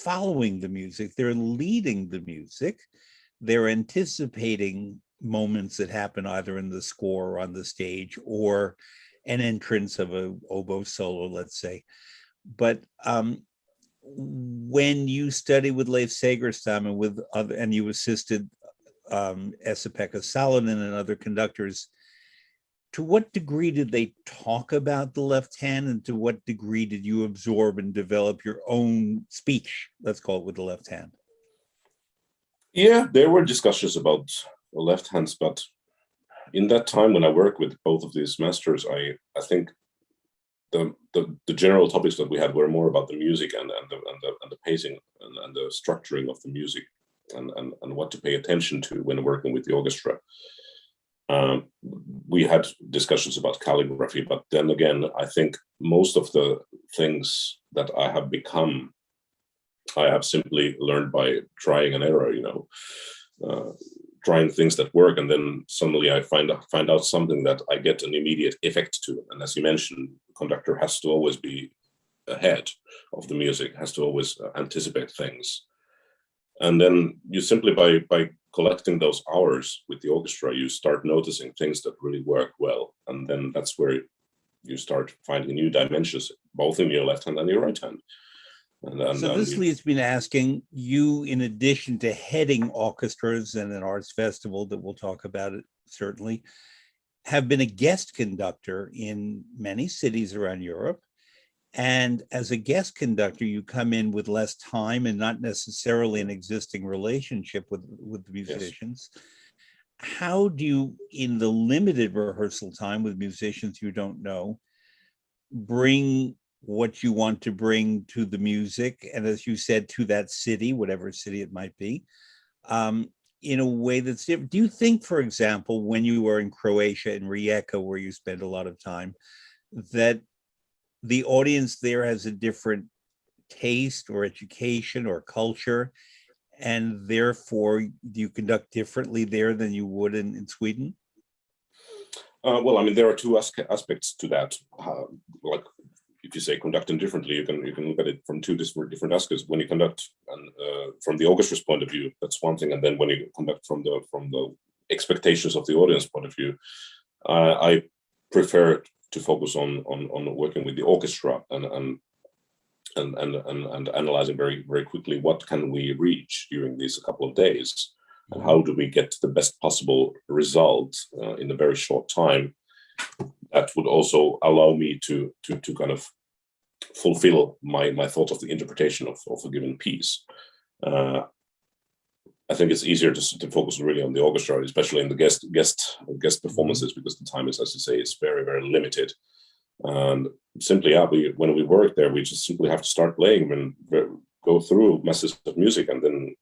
following the music, they're leading the music. They're anticipating moments that happen either in the score or on the stage, or an entrance of a oboe solo, let's say. But when you study with Leif Segerstam and with other, and you assisted Esa-Pekka Salonen and other conductors, to what degree did they talk about the left hand, and to what degree did you absorb and develop your own speech, let's call it, with the left hand? Yeah, there were discussions about the left hands, but in that time when I worked with both of these masters, I think the general topics that we had were more about the music and the pacing and the structuring of the music and what to pay attention to when working with the orchestra. We had discussions about calligraphy, but then again, I think most of the things that I have become, I have simply learned by trying and error, trying things that work, and then suddenly I find out something that I get an immediate effect to. And as you mentioned, the conductor has to always be ahead of the music, has to always anticipate things. And then you simply, by collecting those hours with the orchestra, you start noticing things that really work well. And then that's where you start finding new dimensions, both in your left hand and your right hand. So this leads me to asking you, in addition to heading orchestras and an arts festival that we'll talk about it certainly, have been a guest conductor in many cities around Europe. And as a guest conductor, you come in with less time and not necessarily an existing relationship with the musicians. Yes. How do you, in the limited rehearsal time with musicians you don't know, bring what you want to bring to the music, and as you said, to that city, whatever city it might be, in a way that's different? Do you think, for example, when you were in Croatia, in Rijeka, where you spent a lot of time, that the audience there has a different taste or education or culture, and therefore do you conduct differently there than you would in Sweden? Well, I mean, there are two aspects to that. Like, if you say conducting differently, you can look at it from two different aspects. When you conduct from the orchestra's point of view, that's one thing, and then when you conduct from the expectations of the audience point of view, I prefer to focus on working with the orchestra and analyzing very, very quickly what can we reach during these couple of days, and how do we get the best possible result in a very short time. That would also allow me to kind of fulfill my thought of the interpretation of a given piece. I think it's easier to focus really on the orchestra, especially in the guest performances, because the time is, as you say, it's very, very limited. And simply, when we work there, we just simply have to start playing and go through masses of music. And then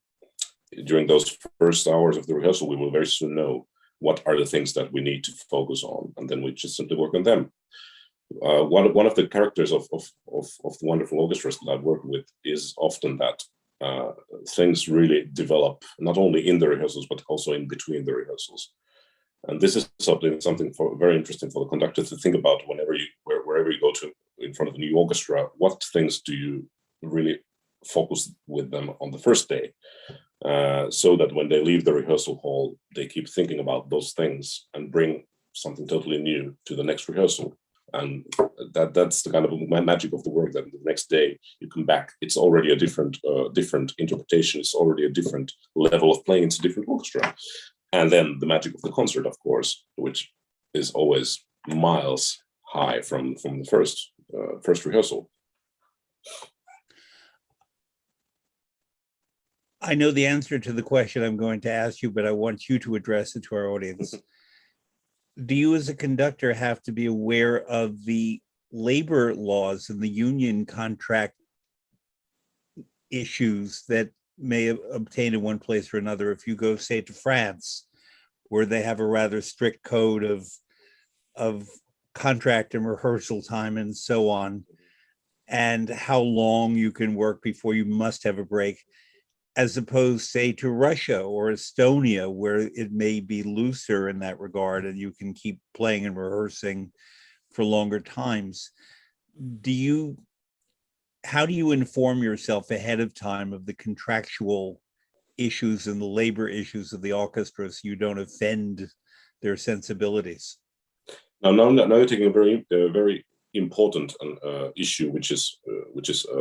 during those first hours of the rehearsal, we will very soon know what are the things that we need to focus on. And then we just simply work on them. One of the characters of the wonderful orchestras that I've worked with is often that things really develop not only in the rehearsals, but also in between the rehearsals. And this is something very interesting for the conductor to think about wherever you go to in front of a new orchestra. What things do you really focus with them on the first day, so that when they leave the rehearsal hall, they keep thinking about those things and bring something totally new to the next rehearsal. And that's the kind of magic of the work, that the next day you come back, it's already a different interpretation. It's already a different level of playing. It's a different orchestra. And then the magic of the concert, of course, which is always miles high from the first rehearsal. I know the answer to the question I'm going to ask you, but I want you to address it to our audience. Do you as a conductor have to be aware of the labor laws and the union contract issues that may obtain in one place or another? If you go, say, to France, where they have a rather strict code of contract and rehearsal time and so on, and how long you can work before you must have a break, as opposed, say, to Russia or Estonia, where it may be looser in that regard and you can keep playing and rehearsing for longer times. How do you inform yourself ahead of time of the contractual issues and the labor issues of the orchestra so you don't offend their sensibilities? Now you're taking a very important issue, which is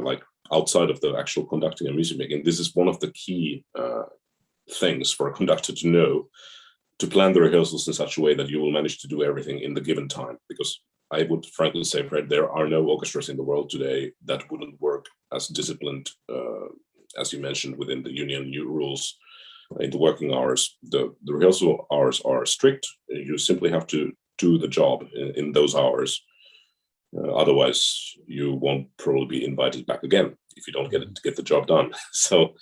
like outside of the actual conducting and music making. This is one of the key things for a conductor to know, to plan the rehearsals in such a way that you will manage to do everything in the given time. Because I would frankly say, Fred, there are no orchestras in the world today that wouldn't work as disciplined, as you mentioned, within the union rules in the working hours. The rehearsal hours are strict. You simply have to do the job in those hours. Otherwise, you won't probably be invited back again if you don't get the job done. So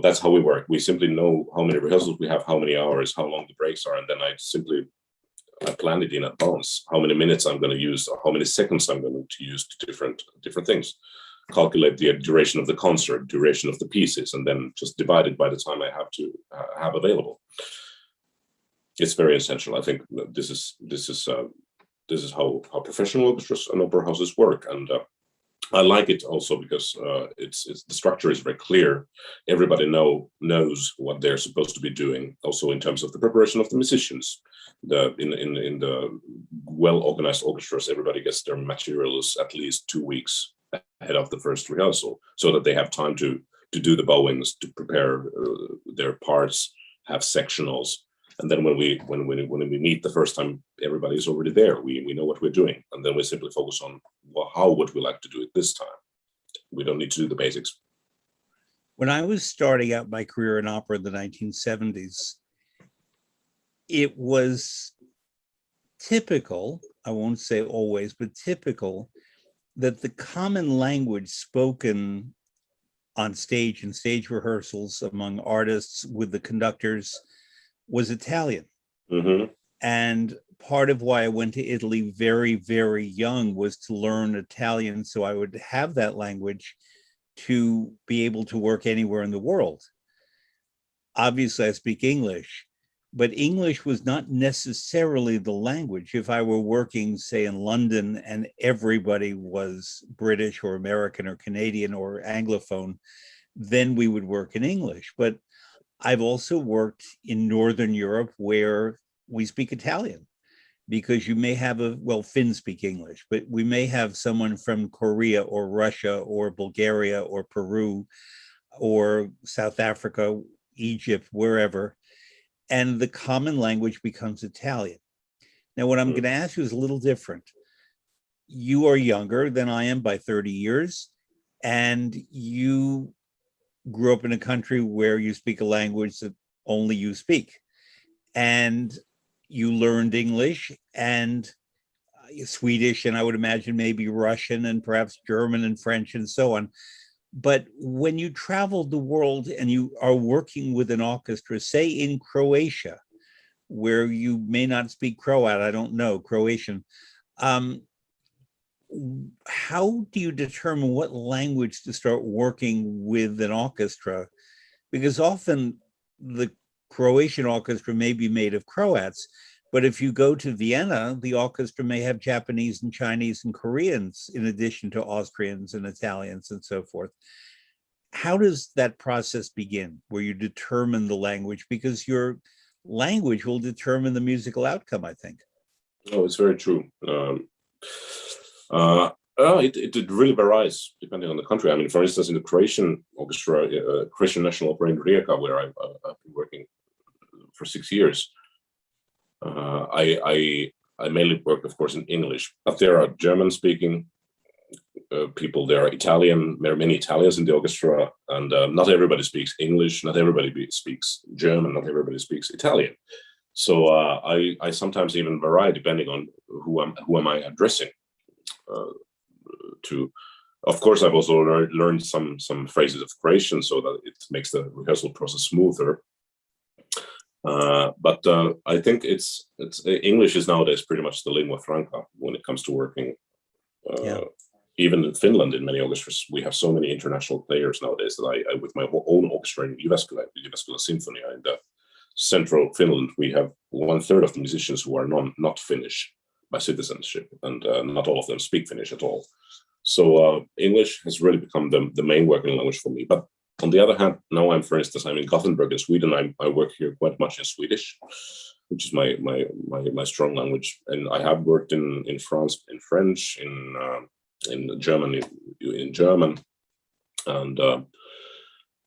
that's how we work. We simply know how many rehearsals we have, how many hours, how long the breaks are, and then I plan it in advance. How many minutes I'm going to use, or how many seconds I'm going to use to different things. Calculate the duration of the concert, duration of the pieces, and then just divide it by the time I have to have available. It's very essential. I think this is how professional orchestras and opera houses work, and I like it also because it's the structure is very clear. Everybody knows what they're supposed to be doing. Also in terms of the preparation of the musicians, in the well-organized orchestras, everybody gets their materials at least 2 weeks ahead of the first rehearsal, so that they have time to do the bowings, to prepare their parts, have sectionals. And then when we meet the first time, everybody's already there. We know what we're doing, and then we simply focus on how would we like to do it this time. We don't need to do the basics. When I was starting out my career in opera in the 1970s, it was typical, I won't say always, but typical, that the common language spoken on stage and stage rehearsals among artists with the conductors was Italian. Mm-hmm. And part of why I went to Italy very, very young was to learn Italian, so I would have that language to be able to work anywhere in the world. Obviously, I speak English, but English was not necessarily the language. If I were working, say, in London and everybody was British or American or Canadian or Anglophone, then we would work in English. But I've also worked in Northern Europe where we speak Italian, because you may have Finns speak English, but we may have someone from Korea or Russia or Bulgaria or Peru or South Africa, Egypt, wherever, and the common language becomes Italian. Now, what I'm going to ask you is a little different. You are younger than I am by 30 years, and you grew up in a country where you speak a language that only you speak, and you learned English, and Swedish, and I would imagine maybe Russian and perhaps German and French and so on. But when you travel the world and you are working with an orchestra, say in Croatia, where you may not speak Croat, I don't know, Croatian, how do you determine what language to start working with an orchestra? Because often the Croatian orchestra may be made of Croats, but if you go to Vienna, the orchestra may have Japanese and Chinese and Koreans in addition to Austrians and Italians and so forth. How does that process begin, where you determine the language? Because your language will determine the musical outcome, I think. Oh, it's very true. It really varies depending on the country. I mean, for instance, in the Croatian orchestra, Croatian National Opera in Rijeka, where I've been working for 6 years, I mainly work, of course, in English. But there are German-speaking people. There are Italian. There are many Italians in the orchestra, and not everybody speaks English. Not everybody speaks German. Not everybody speaks Italian. So I sometimes even vary depending on who am I addressing. To, of course, I've also learned some phrases of Croatian so that it makes the rehearsal process smoother. But I think it's English is nowadays pretty much the lingua franca when it comes to working. Even in Finland, in many orchestras, we have so many international players nowadays that I with my own orchestra in Jyväskylä Symphony in the central Finland, we have 1/3 of the musicians who are not Finnish by citizenship, and not all of them speak Finnish at all. So English has really become the main working language for me. But on the other hand, now I'm in Gothenburg in Sweden. I work here quite much in Swedish, which is my strong language. And I have worked in France in French, in Germany in German, and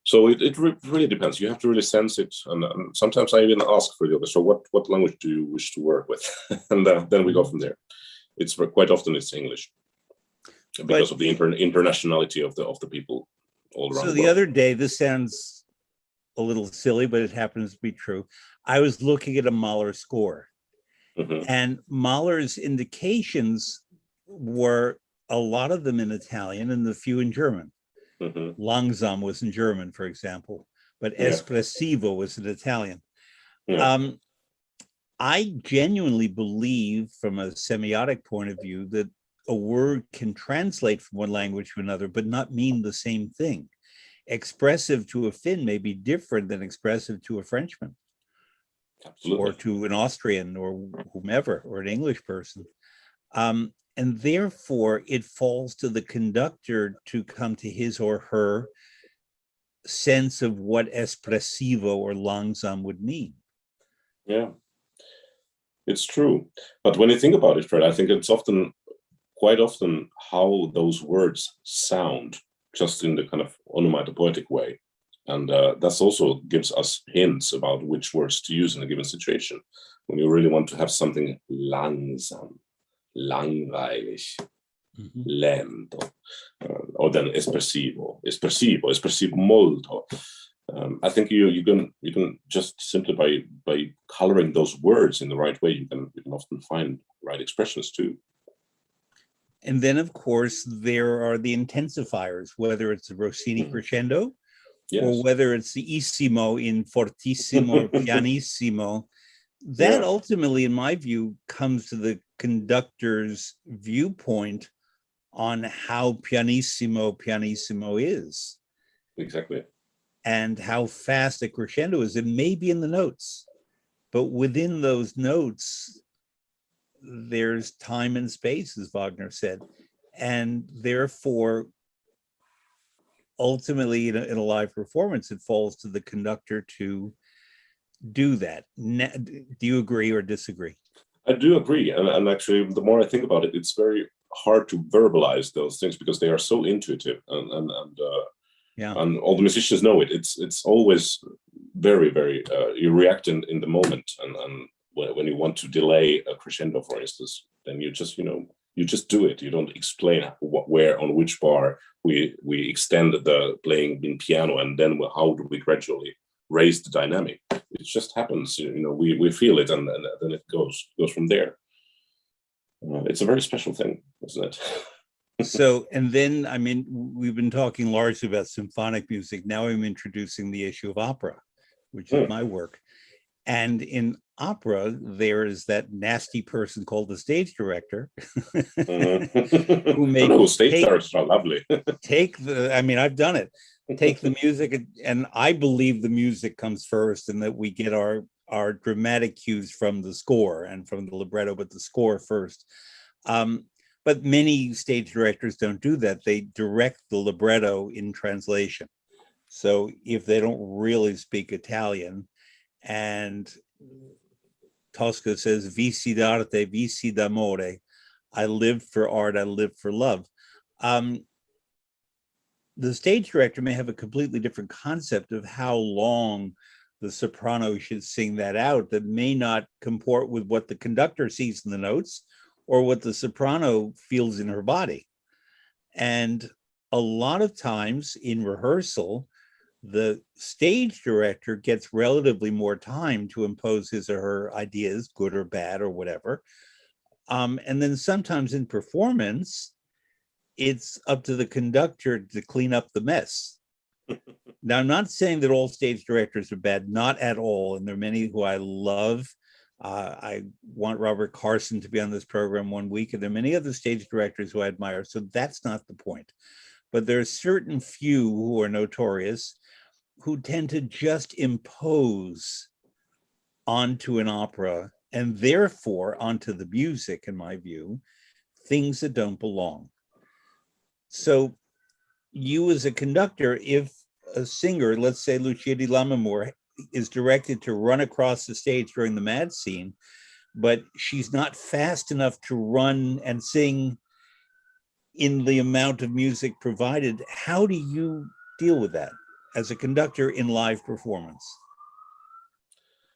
so it really depends. You have to really sense it, and sometimes I even ask for the orchestra, what language do you wish to work with, and then we go from there. It's quite often it's English because of the internationality of the people all around. So the other day, this sounds a little silly, but it happens to be true. I was looking at a Mahler score, and Mahler's indications were a lot of them in Italian and the few in German. Langsam was in German, for example, but espressivo was in Italian. I genuinely believe, from a semiotic point of view, that a word can translate from one language to another, but not mean the same thing. Expressive to a Finn may be different than expressive to a Frenchman. Absolutely. Or to an Austrian or whomever, or an English person. And therefore, it falls to the conductor to come to his or her sense of what espressivo or langsam would mean. Yeah, it's true. But when you think about it, Fred, I think it's quite often how those words sound, just in the kind of onomatopoetic way. And that also gives us hints about which words to use in a given situation. When you really want to have something langsam, langweilig, lento, or then espressivo molto. I think you can just simply by coloring those words in the right way, you can often find right expressions too. And then, of course, there are the intensifiers, whether it's a Rossini crescendo, or whether it's the Issimo in fortissimo or pianissimo. That ultimately, in my view, comes to the conductor's viewpoint on how pianissimo is. Exactly. And how fast a crescendo is. It may be in the notes, but within those notes, there's time and space, as Wagner said. And therefore, ultimately, in a live performance, it falls to the conductor to do that. Do you agree or disagree? I do agree. And actually, the more I think about it, it's very hard to verbalize those things because they are so intuitive. And all the musicians know it. It's always very, very, you react in the moment. And when you want to delay a crescendo, for instance, then you just do it. You don't explain where on which bar we extend the playing in piano, and then how do we gradually raise the dynamic. It just happens. We feel it, and then it goes from there. It's a very special thing, isn't it? So, and then, I mean, we've been talking largely about symphonic music. Now I'm introducing the issue of opera, which is my work. And in opera, there is that nasty person called the stage director, who may stage directors are lovely. I mean, I've done it. Take the music, and I believe the music comes first, and that we get our dramatic cues from the score and from the libretto, but the score first. But many stage directors don't do that. They direct the libretto in translation. So if they don't really speak Italian, and Tosca says, "Visi d'arte, visi d'amore," I live for art, I live for love. The stage director may have a completely different concept of how long the soprano should sing that out, that may not comport with what the conductor sees in the notes or what the soprano feels in her body. And a lot of times in rehearsal, the stage director gets relatively more time to impose his or her ideas, good or bad or whatever. And then sometimes in performance, it's up to the conductor to clean up the mess. Now, I'm not saying that all stage directors are bad, not at all. And there are many who I love. I want Robert Carson to be on this program one week, and there are many other stage directors who I admire. So that's not the point. But there are certain few who are notorious who tend to just impose onto an opera, and therefore onto the music, in my view, things that don't belong. So you as a conductor, if a singer, let's say Lucia di Lammermoor, is directed to run across the stage during the mad scene, but she's not fast enough to run and sing in the amount of music provided, how do you deal with that as a conductor in live performance?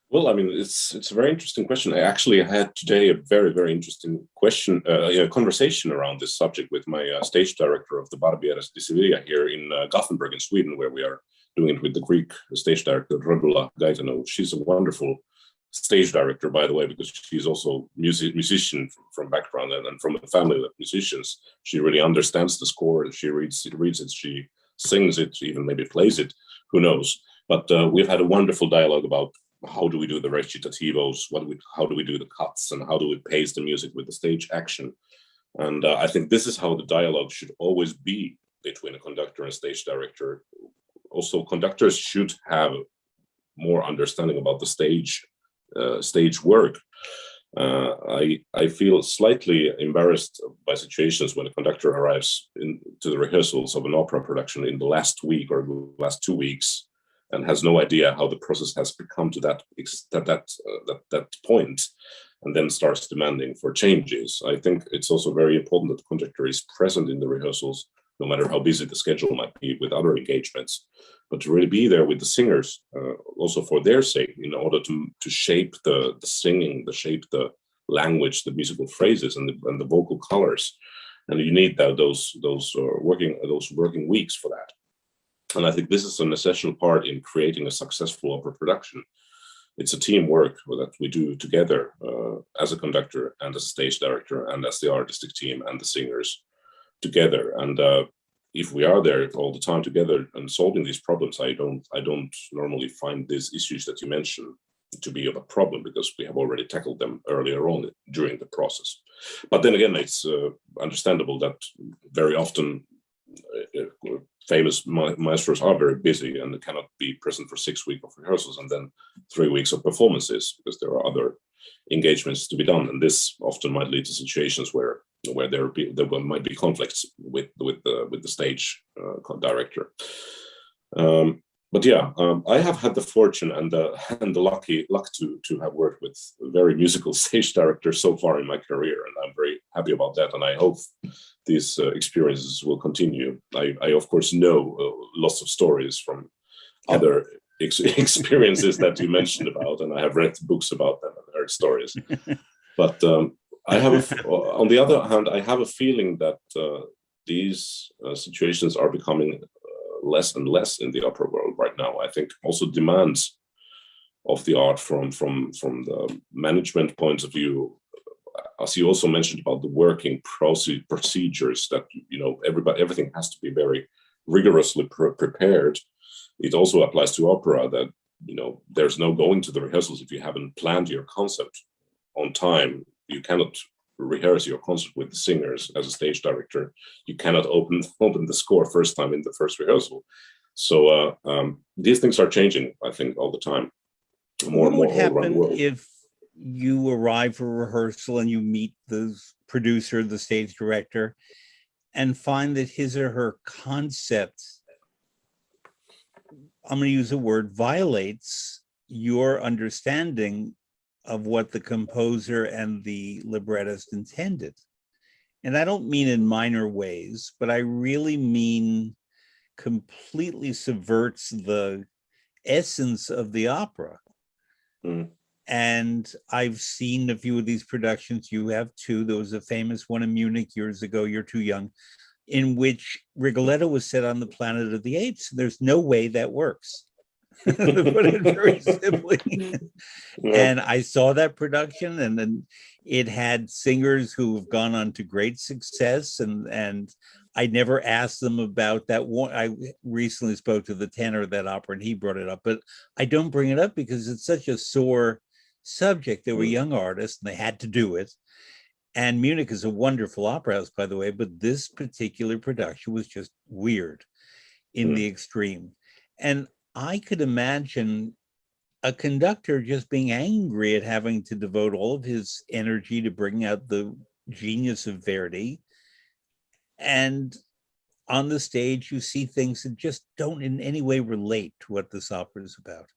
Well, I mean, it's a very interesting question. I actually had today a very, very interesting conversation around this subject with my stage director of the Barbieri di Sevilla here in Gothenburg in Sweden, where we are doing it with the Greek stage director, Regula Gaetano. She's a wonderful stage director, by the way, because she's also musician from background and from a family of musicians. She really understands the score. She reads it, she sings it, even maybe plays it, who knows. But we've had a wonderful dialogue about how do we do the recitativos, how do we do the cuts, and how do we pace the music with the stage action. And I think this is how the dialogue should always be between a conductor and a stage director. Also, conductors should have more understanding about the stage work. I feel slightly embarrassed by situations when a conductor arrives to the rehearsals of an opera production in the last week or the last 2 weeks and has no idea how the process has become to that point, and then starts demanding for changes. I think it's also very important that the conductor is present in the rehearsals, no matter how busy the schedule might be with other engagements, but to really be there with the singers, also for their sake, in order to shape the singing, to shape the language, the musical phrases, and the vocal colors. And you need those working weeks for that. And I think this is an essential part in creating a successful opera production. It's a teamwork that we do together as a conductor and as a stage director and as the artistic team and the singers together. And if we are there all the time together and solving these problems, I don't normally find these issues that you mentioned to be of a problem, because we have already tackled them earlier on during the process. But then again, it's understandable that very often famous maestros are very busy and cannot be present for 6 weeks of rehearsals and then 3 weeks of performances, because there are other engagements to be done, and this often might lead to situations where there might be conflicts with the stage director. But yeah, I have had the fortune and the luck to have worked with very musical stage directors so far in my career, and I'm very happy about that. And I hope these experiences will continue. I of course know lots of stories from other experiences that you mentioned about, and I have read books about them and heard stories. But I have, on the other hand, I have a feeling that these situations are becoming less and less in the opera world right now. I think also demands of the art from the management point of view as you also mentioned about the working procedures, that everything has to be very rigorously prepared. It also applies to opera, that there's no going to the rehearsals if you haven't planned your concept on time. You cannot rehearse your concert with the singers as a stage director. You cannot open the score first time in the first rehearsal. So these things are changing, I think, all the time. What would happen if you arrive for rehearsal and you meet the producer, the stage director, and find that his or her concept, I'm going to use a word, violates your understanding of what the composer and the librettist intended? And I don't mean in minor ways, but I really mean completely subverts the essence of the opera. Mm. And I've seen a few of these productions. You have too. There was a famous one in Munich years ago, you're too young, in which Rigoletto was set on the Planet of the Apes. There's no way that works, to put it very simply. Yeah. And I saw that production, and then it had singers who have gone on to great success, and I never asked them about that one. I recently spoke to the tenor of that opera, and he brought it up, but I don't bring it up because it's such a sore subject. They were young artists, and they had to do it. And Munich is a wonderful opera house, by the way, but this particular production was just weird in the extreme. And I could imagine a conductor just being angry at having to devote all of his energy to bring out the genius of Verdi. And on the stage, you see things that just don't in any way relate to what this opera is about.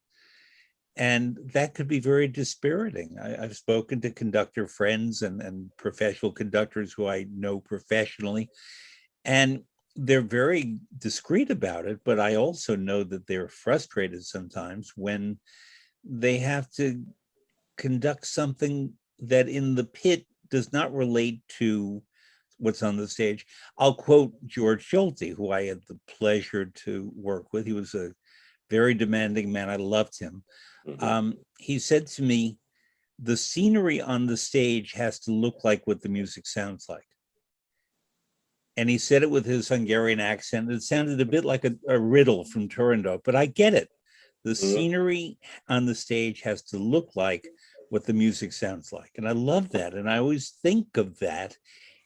And that could be very dispiriting. I've spoken to conductor friends and professional conductors who I know professionally, and they're very discreet about it, but I also know that they're frustrated sometimes when they have to conduct something that in the pit does not relate to what's on the stage. I'll quote George Schulte, who I had the pleasure to work with. He was a very demanding man. I loved him. He said to me, the scenery on the stage has to look like what the music sounds like. And he said it with his Hungarian accent. It sounded a bit like a riddle from Turandot, but I get it. The scenery on the stage has to look like what the music sounds like. And I love that. And I always think of that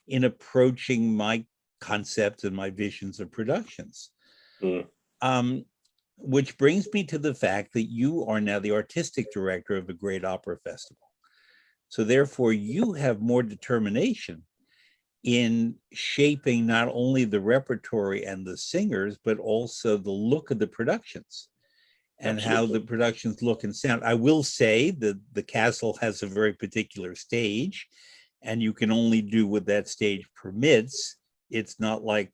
in approaching my concepts and my visions of productions. Which brings me to the fact that you are now the artistic director of a great opera festival. So therefore, you have more determination in shaping not only the repertory and the singers, but also the look of the productions and how the productions look and sound. I will say that the castle has a very particular stage, and you can only do what that stage permits. It's not like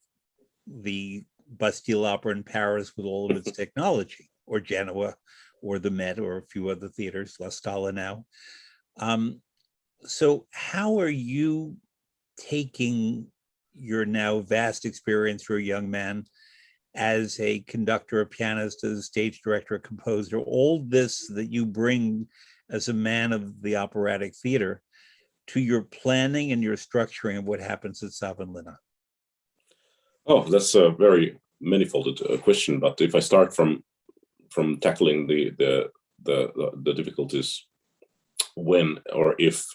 the Bastille Opera in Paris with all of its technology, or Genoa, or the Met, or a few other theaters, La Scala now. So how are you taking your now vast experience for a young man as a conductor, a pianist, as a stage director, a composer, all this that you bring as a man of the operatic theater to your planning and your structuring of what happens at Savonlinna? Oh, that's a very manifolded question. But if I start from tackling the difficulties when or if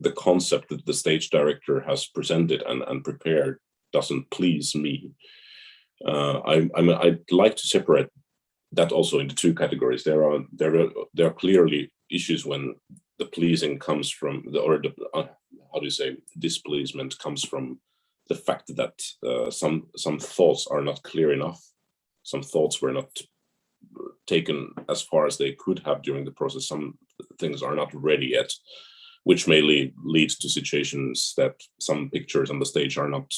the concept that the stage director has presented and prepared doesn't please me, I'd like to separate that also into two categories. There are clearly issues when the pleasing comes from displeasement comes from the fact that some thoughts are not clear enough. Some thoughts were not taken as far as they could have during the process. Some things are not ready yet, which may lead to situations that some pictures on the stage are not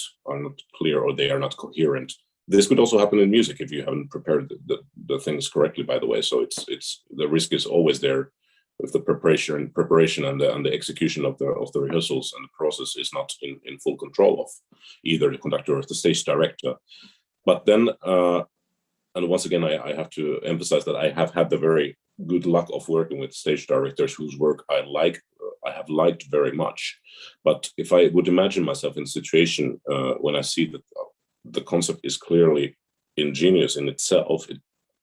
clear, or they are not coherent. This could also happen in music if you haven't prepared the things correctly, by the way. So it's the risk is always there if the preparation and the execution of the rehearsals and the process is not in full control of either the conductor or the stage director. But then, and once again, I have to emphasize that I have had the very good luck of working with stage directors whose work I like I have liked very much. But if I would imagine myself in a situation when I see that the concept is clearly ingenious in itself, it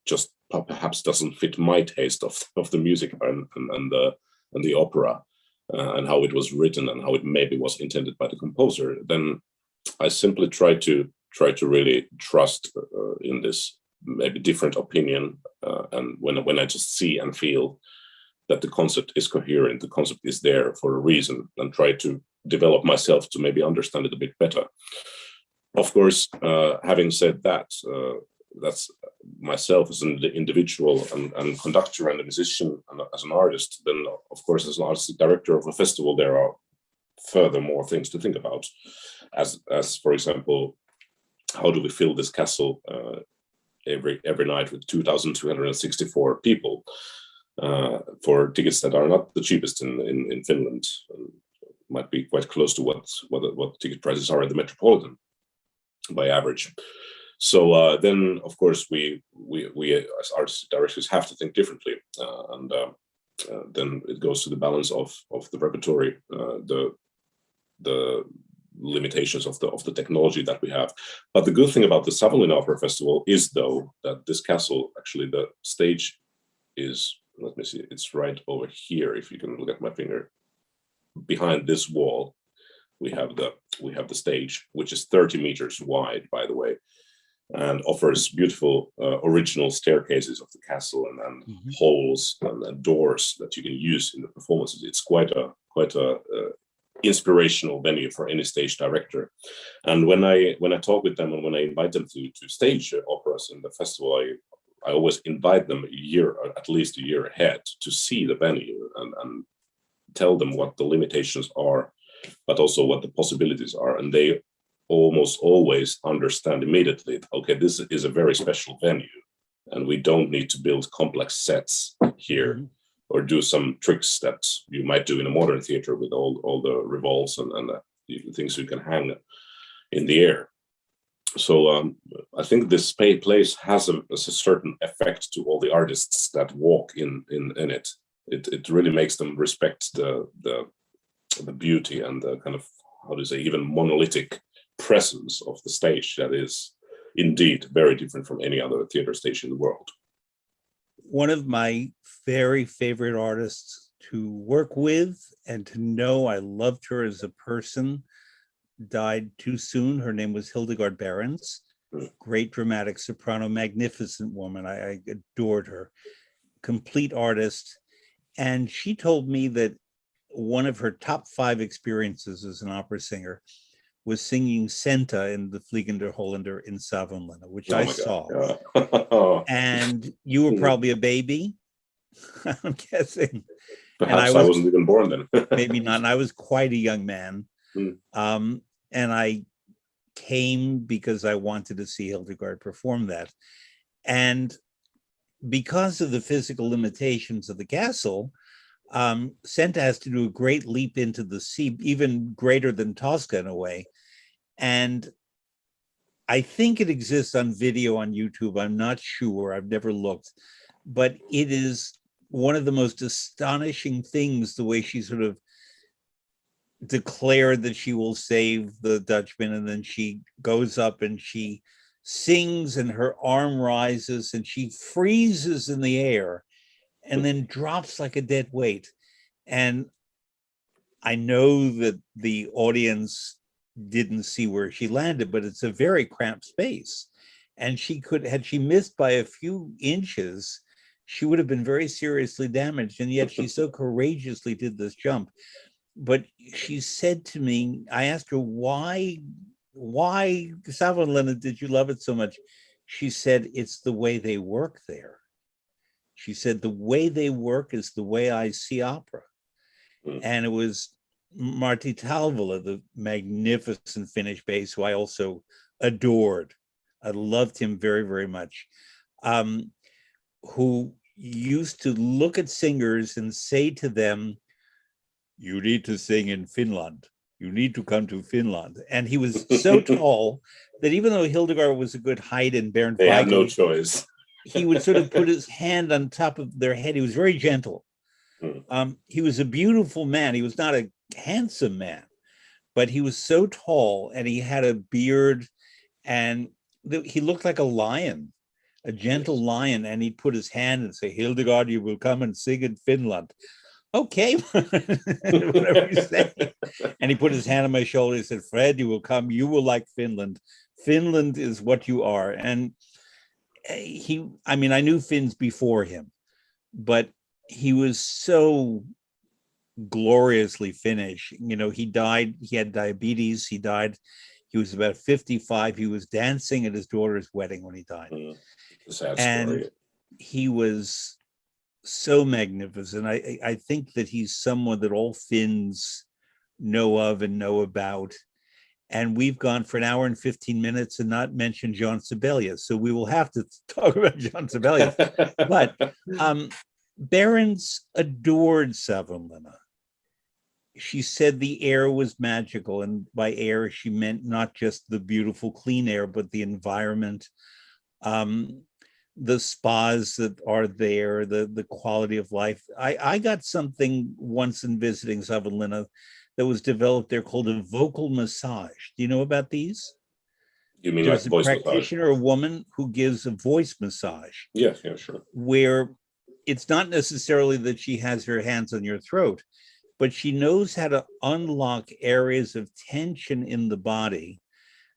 just perhaps doesn't fit my taste of the music and the opera and how it was written and how it maybe was intended by the composer, then I simply try to really trust in this maybe different opinion, and when I just see and feel that the concept is coherent, the concept is there for a reason, and try to develop myself to maybe understand it a bit better. Of course, having said that, that's myself as an individual and conductor and a musician and as an artist. Then, of course, as an artistic director of a festival, there are furthermore things to think about, as for example, how do we fill this castle every night with 2,264 people for tickets that are not the cheapest in Finland, might be quite close to what ticket prices are at the Metropolitan by average. So then, of course, we as artistic directors have to think differently, and then it goes to the balance of the repertory, the limitations of the technology that we have. But the good thing about the Savonlinna Opera Festival is, though, that this castle, actually, the stage is, let me see, it's right over here. If you can look at my finger, behind this wall, we have the stage, which is 30 meters wide, by the way, and offers beautiful original staircases of the castle and holes and doors that you can use in the performances. It's quite a inspirational venue for any stage director. And when I talk with them and when I invite them to stage operas in the festival, I always invite them at least a year ahead to see the venue and tell them what the limitations are, but also what the possibilities are. And they almost always understand immediately, okay, this is a very special venue and we don't need to build complex sets here or do some tricks that you might do in a modern theater with all the revolves and the things you can hang in the air. So I think this place has a certain effect to all the artists that walk in it. It really makes them respect the beauty and the kind of, how to say, even monolithic presence of the stage that is indeed very different from any other theater stage in the world. One of my very favorite artists to work with and to know, I loved her as a person, died too soon. Her name was Hildegard Behrens, great dramatic soprano, magnificent woman. I adored her, complete artist. And she told me that one of her top 5 experiences as an opera singer was singing Senta in the Fliegende Holländer in Savonlinna, which I saw. Yeah. And you were probably a baby, I'm guessing. Perhaps I wasn't even born then. Maybe not. And I was quite a young man. And I came because I wanted to see Hildegard perform that. And because of the physical limitations of the castle, Senta has to do a great leap into the sea, even greater than Tosca in a way. And I think it exists on video on YouTube. I'm not sure. I've never looked. But it is one of the most astonishing things, the way she sort of declared that she will save the Dutchman, and then she goes up and she sings and her arm rises and she freezes in the air and then drops like a dead weight. And I know that the audience didn't see where she landed, but it's a very cramped space. And she could, had she missed by a few inches, she would have been very seriously damaged. And yet she so courageously did this jump. But she said to me, I asked her, why Savonlinna, did you love it so much? She said, it's the way they work there. She said, the way they work is the way I see opera. And it was Martti Talvela, the magnificent Finnish bass, who I also adored. I loved him very, very much, who used to look at singers and say to them, you need to sing in Finland. You need to come to Finland. And he was so tall that even though Hildegard was a good height and Bernd they Weigel, had no choice. he would sort of put his hand on top of their head. He was very gentle. He was a beautiful man. He was not a handsome man, but he was so tall and he had a beard and he looked like a lion, a gentle lion. And he'd put his hand and say, Hildegard, you will come and sing in Finland. Okay, whatever you say. And he put his hand on my shoulder. He said, Fred, you will come. You will like Finland. Finland is what you are. And I knew Finns before him, but he was so gloriously Finnish. He died, he had diabetes, he died, he was about 55. He was dancing at his daughter's wedding when he died. Sad and story. He was so magnificent. I think that he's someone that all Finns know of and know about. And we've gone for an hour and 15 minutes and not mentioned John Sibelius. So we will have to talk about John Sibelius. But Behrens adored Savonlinna. She said the air was magical. And by air, she meant not just the beautiful, clean air, but the environment, the spas that are there, the quality of life. I got something once in visiting Savonlinna that was developed there called a vocal massage. Do you know about these? You mean There's like a voice practitioner, massage? a woman who gives a voice massage. Yeah, sure. Where it's not necessarily that she has her hands on your throat, but she knows how to unlock areas of tension in the body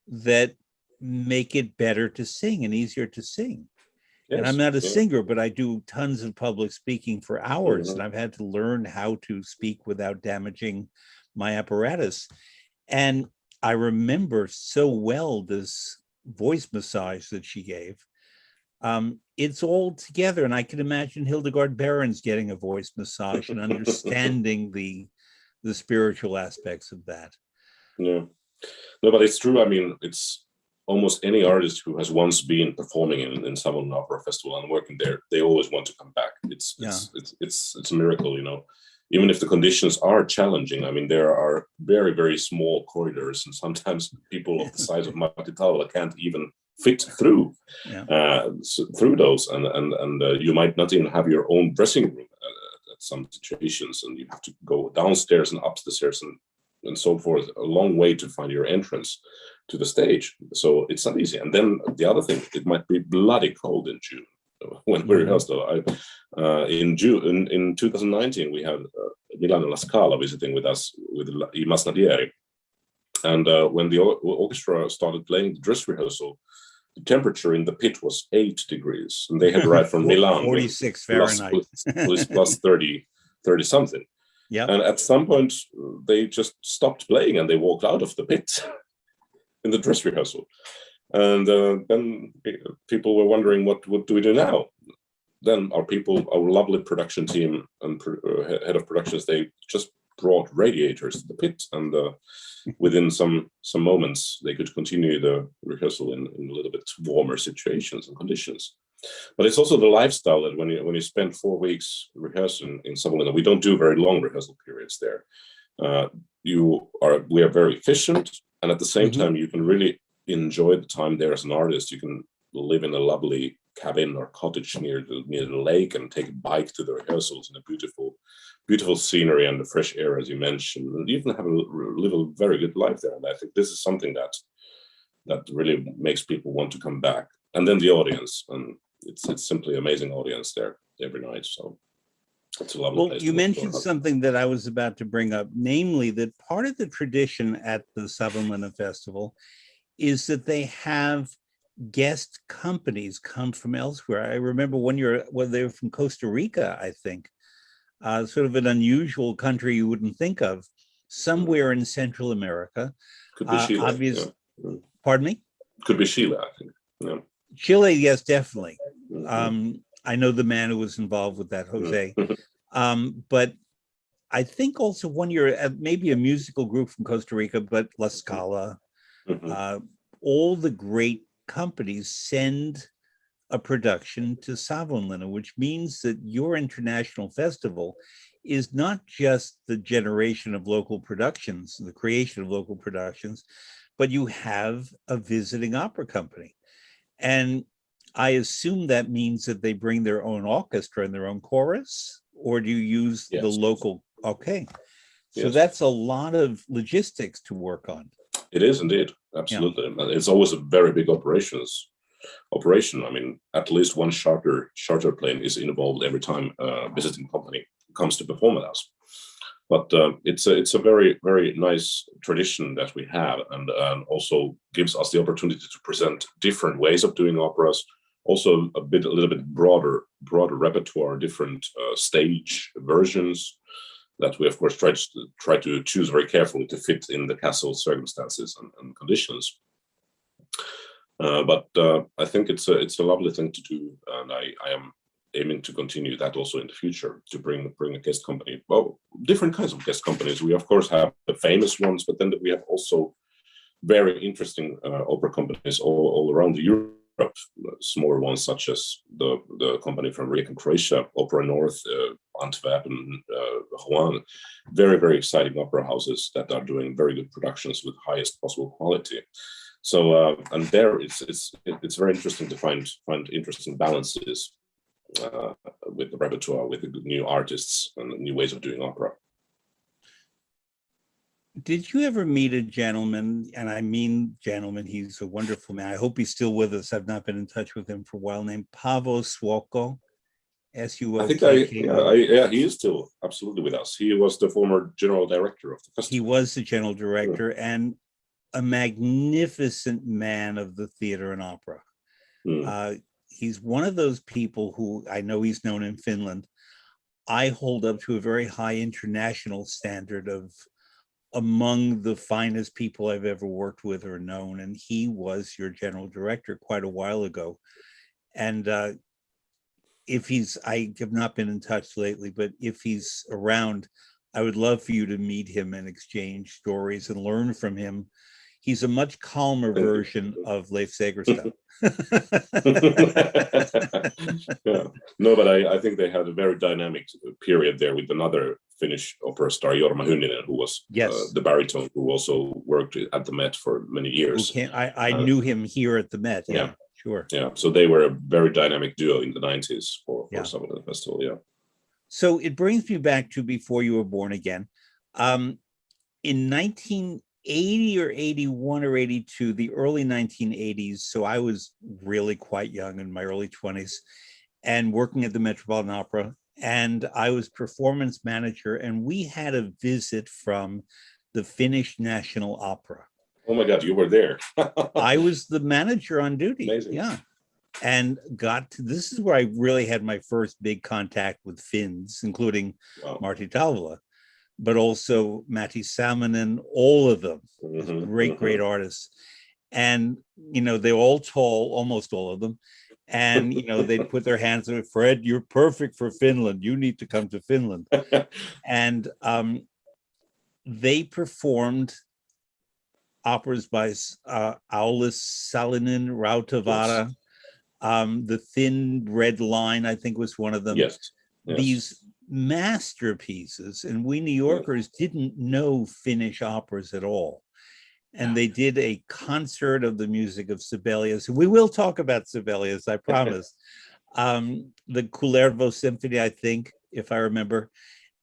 that make it better to sing and easier to sing. Yes, and I'm not a singer, but I do tons of public speaking for hours, and I've had to learn how to speak without damaging my apparatus. And I remember so well this voice massage that she gave. It's all together, and I can imagine Hildegard Behrens getting a voice massage and understanding the spiritual aspects of that. Yeah, no, but it's true. I mean, it's almost any artist who has once been performing in Savonlinna Opera Festival and working there, they always want to come back. It's a miracle, Even if the conditions are challenging. I mean, there are very, very small corridors, and sometimes people of the size of Matti Taula can't even fit through through those, and you might not even have your own dressing room at some situations, and you have to go downstairs and up the stairs and so forth, a long way to find your entrance to the stage. So it's not easy. And then the other thing, it might be bloody cold in June when we rehearsed. In June, in 2019, we had Milano La Scala visiting with us with I Masnadieri. And when the orchestra started playing the dress rehearsal, the temperature in the pit was 8 degrees, and they had arrived from Milan 46 Fahrenheit plus 30 something. Yeah. And at some point they just stopped playing and they walked out of the pit in the dress rehearsal. And then people were wondering, what do we do now? Then our lovely production team and head of productions, they just brought radiators to the pit, and within some moments they could continue the rehearsal in a little bit warmer situations and conditions. But it's also the lifestyle that when you spend 4 weeks rehearsing in Savonlinna, we don't do very long rehearsal periods there. We are very efficient, and at the same time you can really enjoy the time there as an artist. You can live in a lovely cabin or cottage near the lake and take a bike to the rehearsals in a beautiful scenery and the fresh air, as you mentioned. And you can live a very good life there. And I think this is something that really makes people want to come back. And then the audience, and it's simply amazing audience there every night. So it's a lovely place. You mentioned something that I was about to bring up, namely that part of the tradition at the Savonlinna Festival is that they have guest companies come from elsewhere. I remember one year when they were from Costa Rica, I think, sort of an unusual country you wouldn't think of, somewhere in Central America. Could be Chile. Pardon me? Could be Chile, I think. Yeah. Chile, yes, definitely. I know the man who was involved with that, Jose. But I think also one year, maybe a musical group from Costa Rica, but La Scala, all the great companies send a production to Savonlinna, which means that your international festival is not just the generation of local productions, the creation of local productions, but you have a visiting opera company. And I assume that means that they bring their own orchestra and their own chorus, or do you use the Yes. local? Okay. So Yes. that's a lot of logistics to work on. It is indeed, absolutely. Yeah. It's always a very big operation. I mean, at least one charter plane is involved every time a visiting company comes to perform with us. But it's a very, very nice tradition that we have, and also gives us the opportunity to present different ways of doing operas, also a little bit broader repertoire, different stage versions that we of course try to choose very carefully to fit in the castle circumstances and conditions. But I think it's a lovely thing to do, and I am aiming to continue that also in the future, to bring a guest company. Well, different kinds of guest companies. We of course have the famous ones, but then we have also very interesting opera companies all around Europe. Smaller ones such as the company from Rijeka, Croatia, Opera North, Antwerp, and Rouen. Very, very exciting opera houses that are doing very good productions with highest possible quality. So and there it's very interesting to find interesting balances with the repertoire, with the new artists and new ways of doing opera. Did you ever meet a gentleman, and I mean gentleman, he's a wonderful man. I hope he's still with us. I've not been in touch with him for a while, named Paavo Suokko, S-U-O-K-K-O. Yeah, he is still absolutely with us. He was the former general director of the festival. He was the general director and a magnificent man of the theater and opera. He's one of those people who, I know he's known in Finland, I hold up to a very high international standard of among the finest people I've ever worked with or known. And he was your general director quite a while ago. And if he's, I have not been in touch lately, but if he's around, I would love for you to meet him and exchange stories and learn from him. He's a much calmer version of Leif Segerstad. Yeah. No, but I think they had a very dynamic period there with another Finnish opera star, Jorma Hynninen, who was the baritone, who also worked at the Met for many years. I knew him here at the Met. Yeah, sure. Yeah, so they were a very dynamic duo in the 90s for Savonlinna Festival. Yeah. So it brings me back to before you were born again. In 1980 or 81 or 82, the early 1980s. So I was really quite young, in my early 20s, and working at the Metropolitan Opera. And I was performance manager, and we had a visit from the Finnish National Opera. Oh my God, you were there. I was the manager on duty. Amazing. Yeah. And this is where I really had my first big contact with Finns, including Martti Talvela, but also Matti Salminen, all of them, great artists. And, you know, they're all tall, almost all of them. And, you know, they'd put their hands on it, Fred, you're perfect for Finland. You need to come to Finland. And they performed operas by Aulis Salinen, Rautavaara. The Thin Red Line, I think, was one of them. Yes. These masterpieces, and we New Yorkers didn't know Finnish operas at all. And they did a concert of the music of Sibelius. We will talk about Sibelius, I promise. The Culervo Symphony, I think, if I remember.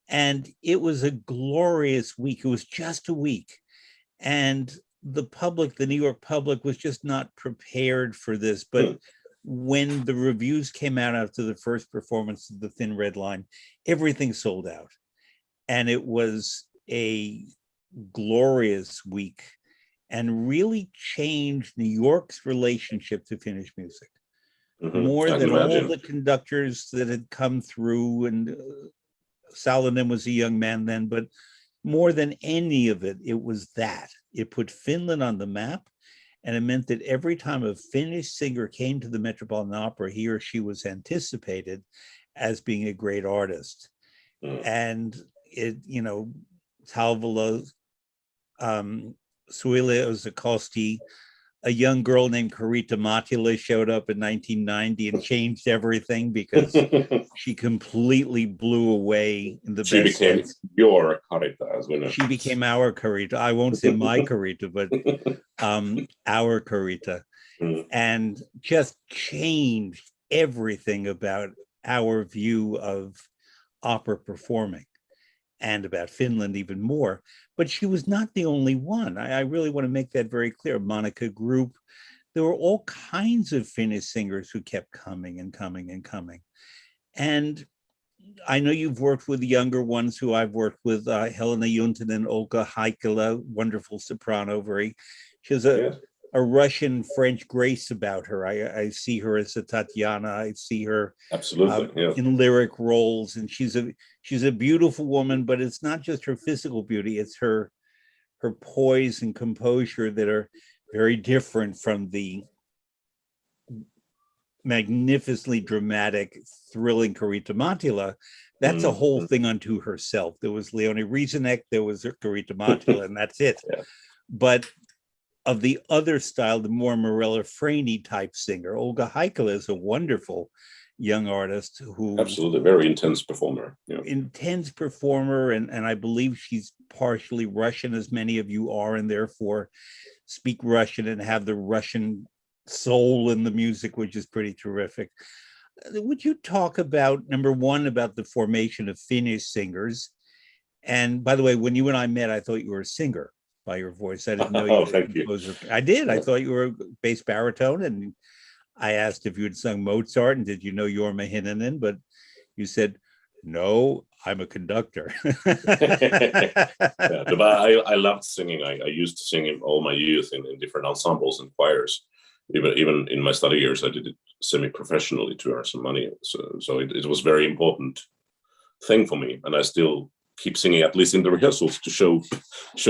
And it was a glorious week. It was just a week. And the public, the New York public, was just not prepared for this. But when the reviews came out after the first performance of the Thin Red Line, everything sold out. And it was a glorious week and really changed New York's relationship to Finnish music. More than all the conductors that had come through, and Salinen was a young man then, but more than any of it, it was that. It put Finland on the map, and it meant that every time a Finnish singer came to the Metropolitan Opera, he or she was anticipated as being a great artist. And it, you know, Talvela, Suile Ozakoski, a young girl named Karita Matila showed up in 1990 and changed everything because she completely blew away in the best sense. She became your Karita, as we know. She became our Karita. I won't say my Karita, but our Karita. And just changed everything about our view of opera performing, and about Finland even more. But she was not the only one. I really want to make that very clear. Monica Group, there were all kinds of Finnish singers who kept coming and coming and coming. And I know you've worked with younger ones who I've worked with, Helena Juntunen, Olga Heikkila, wonderful soprano, she has a Russian French grace about her. I see her as a Tatiana. I see her absolutely in lyric roles, and she's a beautiful woman. But it's not just her physical beauty; it's her poise and composure that are very different from the magnificently dramatic, thrilling Karita Mattila. That's a whole thing unto herself. There was Leonie Rieseneck, there was Karita Mattila, and that's it. But of the other style, the more Morella Freni type singer, Olga Heikkila is a wonderful young artist who absolutely very intense performer. Intense performer, and I believe she's partially Russian, as many of you are, and therefore speak Russian and have the Russian soul in the music, which is pretty terrific. Would you talk about, number one, about the formation of Finnish singers? And by the way, when you and I met, I thought you were a singer by your voice. I didn't know you. Thank you. I did. I thought you were a bass baritone, and I asked if you had sung Mozart and did you know Jorma Hinnanen, but you said, no, I'm a conductor. But I loved singing. I used to sing in all my youth in different ensembles and choirs. Even in my study years, I did it semi-professionally to earn some money. So it was a very important thing for me, and I still keep singing, at least in the rehearsals, to show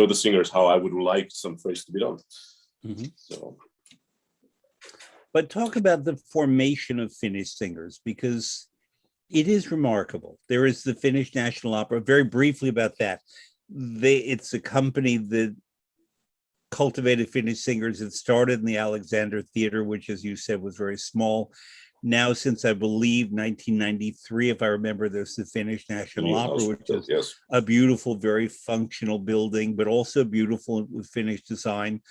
the singers how I would like some phrase to be done. So. But talk about the formation of Finnish singers, because it is remarkable. There is the Finnish National Opera. Very briefly about that. It's a company that cultivated Finnish singers. It started in the Alexander Theater, which, as you said, was very small. Now, since I believe 1993, if I remember, there's the Finnish National Opera, which is a beautiful, very functional building, but also beautiful with Finnish design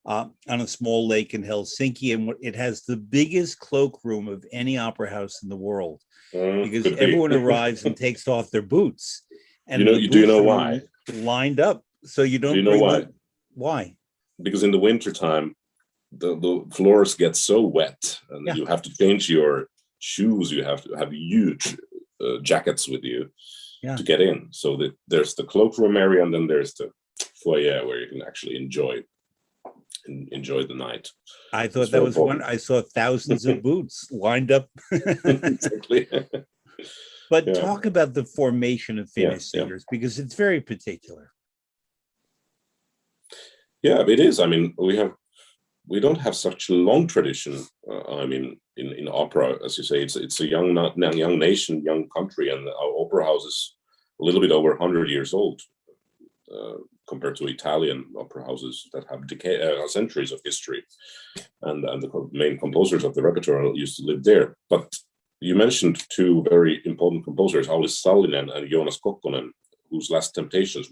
on a small lake in Helsinki. And it has the biggest cloakroom of any opera house in the world, because everyone arrives and takes off their boots. And do you know why? Lined up, so you don't. Do you know why? Why? Because in the wintertime, the floors get so wet, and you have to change your shoes. You have to have huge jackets with you to get in. So there's the cloakroom area, and then there's the foyer where you can actually enjoy the night. I thought that was important. I saw thousands of boots lined up. Exactly. But talk about the formation of Finnish singers, because it's very particular. Yeah, it is. I mean, we don't have such a long tradition. I mean, in opera, as you say, it's a young nation, young country, and our opera house is a little bit over 100 years old compared to Italian opera houses that have centuries of history, and the main composers of the repertoire used to live there. But you mentioned two very important composers, Aulis Sallinen and Joonas Kokkonen, whose Last Temptations,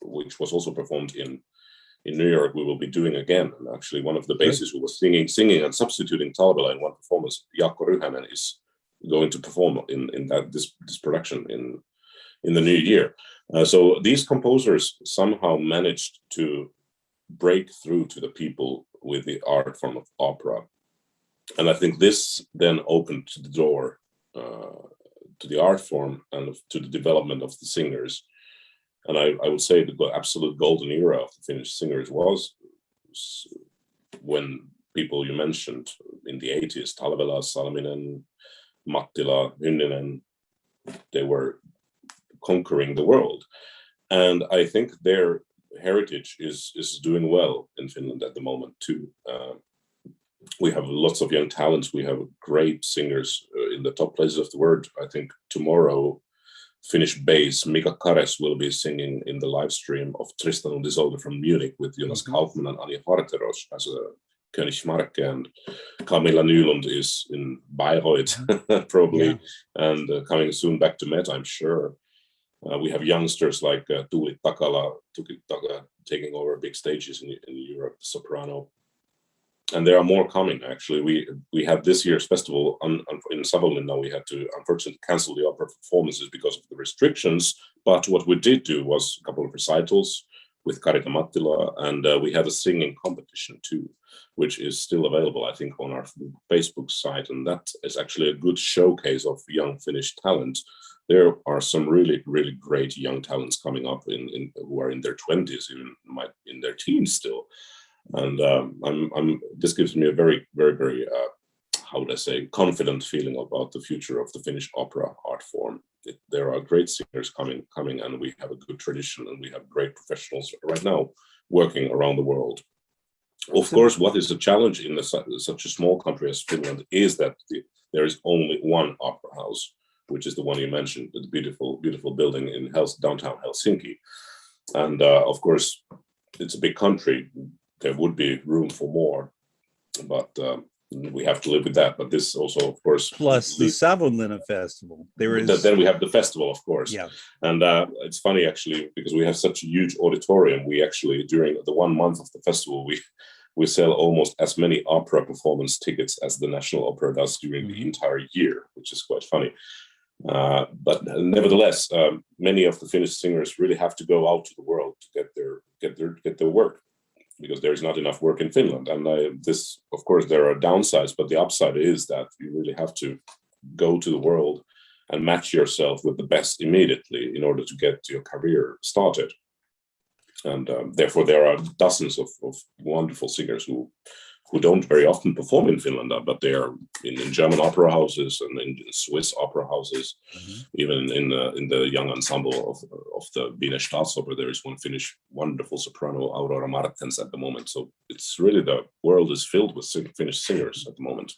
which was also performed in New York, we will be doing again. And actually, one of the bassists who was singing and substituting Talvela in one performance, Jaakko Ryhänen, is going to perform in this production in the new year. So these composers somehow managed to break through to the people with the art form of opera. And I think this then opened the door to the art form and to the development of the singers. And I would say the absolute golden era of the Finnish singers was when people you mentioned in the 80s, Talvela, Salminen, Mattila, Hynninen, they were conquering the world. And I think their heritage is doing well in Finland at the moment too. We have lots of young talents. We have great singers in the top places of the world. I think tomorrow, Finnish bass Mika Kares will be singing in the live stream of Tristan und Isolde from Munich with Jonas Kaufmann and Anja Harteros as a Königsmarke, and Camilla Nylund is in Bayreuth probably, and coming soon back to Met, I'm sure. We have youngsters like Tuuli Takala taking over big stages in Europe, soprano. And there are more coming. Actually, we had this year's festival in Savonlinna. We had to unfortunately cancel the opera performances because of the restrictions. But what we did do was a couple of recitals with Karita Mattila, and we had a singing competition too, which is still available, I think, on our Facebook site. And that is actually a good showcase of young Finnish talent. There are some really, really great young talents coming up who are in their 20s, even in their teens still. And this gives me a very, very, very, how would I say, confident feeling about the future of the Finnish opera art form. There are great singers coming, and we have a good tradition, and we have great professionals right now working around the world. Of course, what is a challenge in such a small country as Finland is that there is only one opera house, which is the one you mentioned, the beautiful, beautiful building in downtown Helsinki. And of course, it's a big country. There would be room for more, but we have to live with that. But this also, of course, plus the Savonlinna Festival. Then we have the festival, of course. Yeah. And it's funny actually, because we have such a huge auditorium. We actually, during the 1 month of the festival, we sell almost as many opera performance tickets as the National Opera does during the entire year, which is quite funny. But nevertheless, many of the Finnish singers really have to go out to the world to get their work, because there is not enough work in Finland. And this, of course, there are downsides, but the upside is that you really have to go to the world and match yourself with the best immediately in order to get your career started. And therefore, there are dozens of wonderful singers who don't very often perform in Finland, but they are in German opera houses and in Swiss opera houses, even in the young ensemble of the Wiener Staatsoper. There is one Finnish wonderful soprano, Aurora Martens, at the moment. So it's really, the world is filled with Finnish singers at the moment.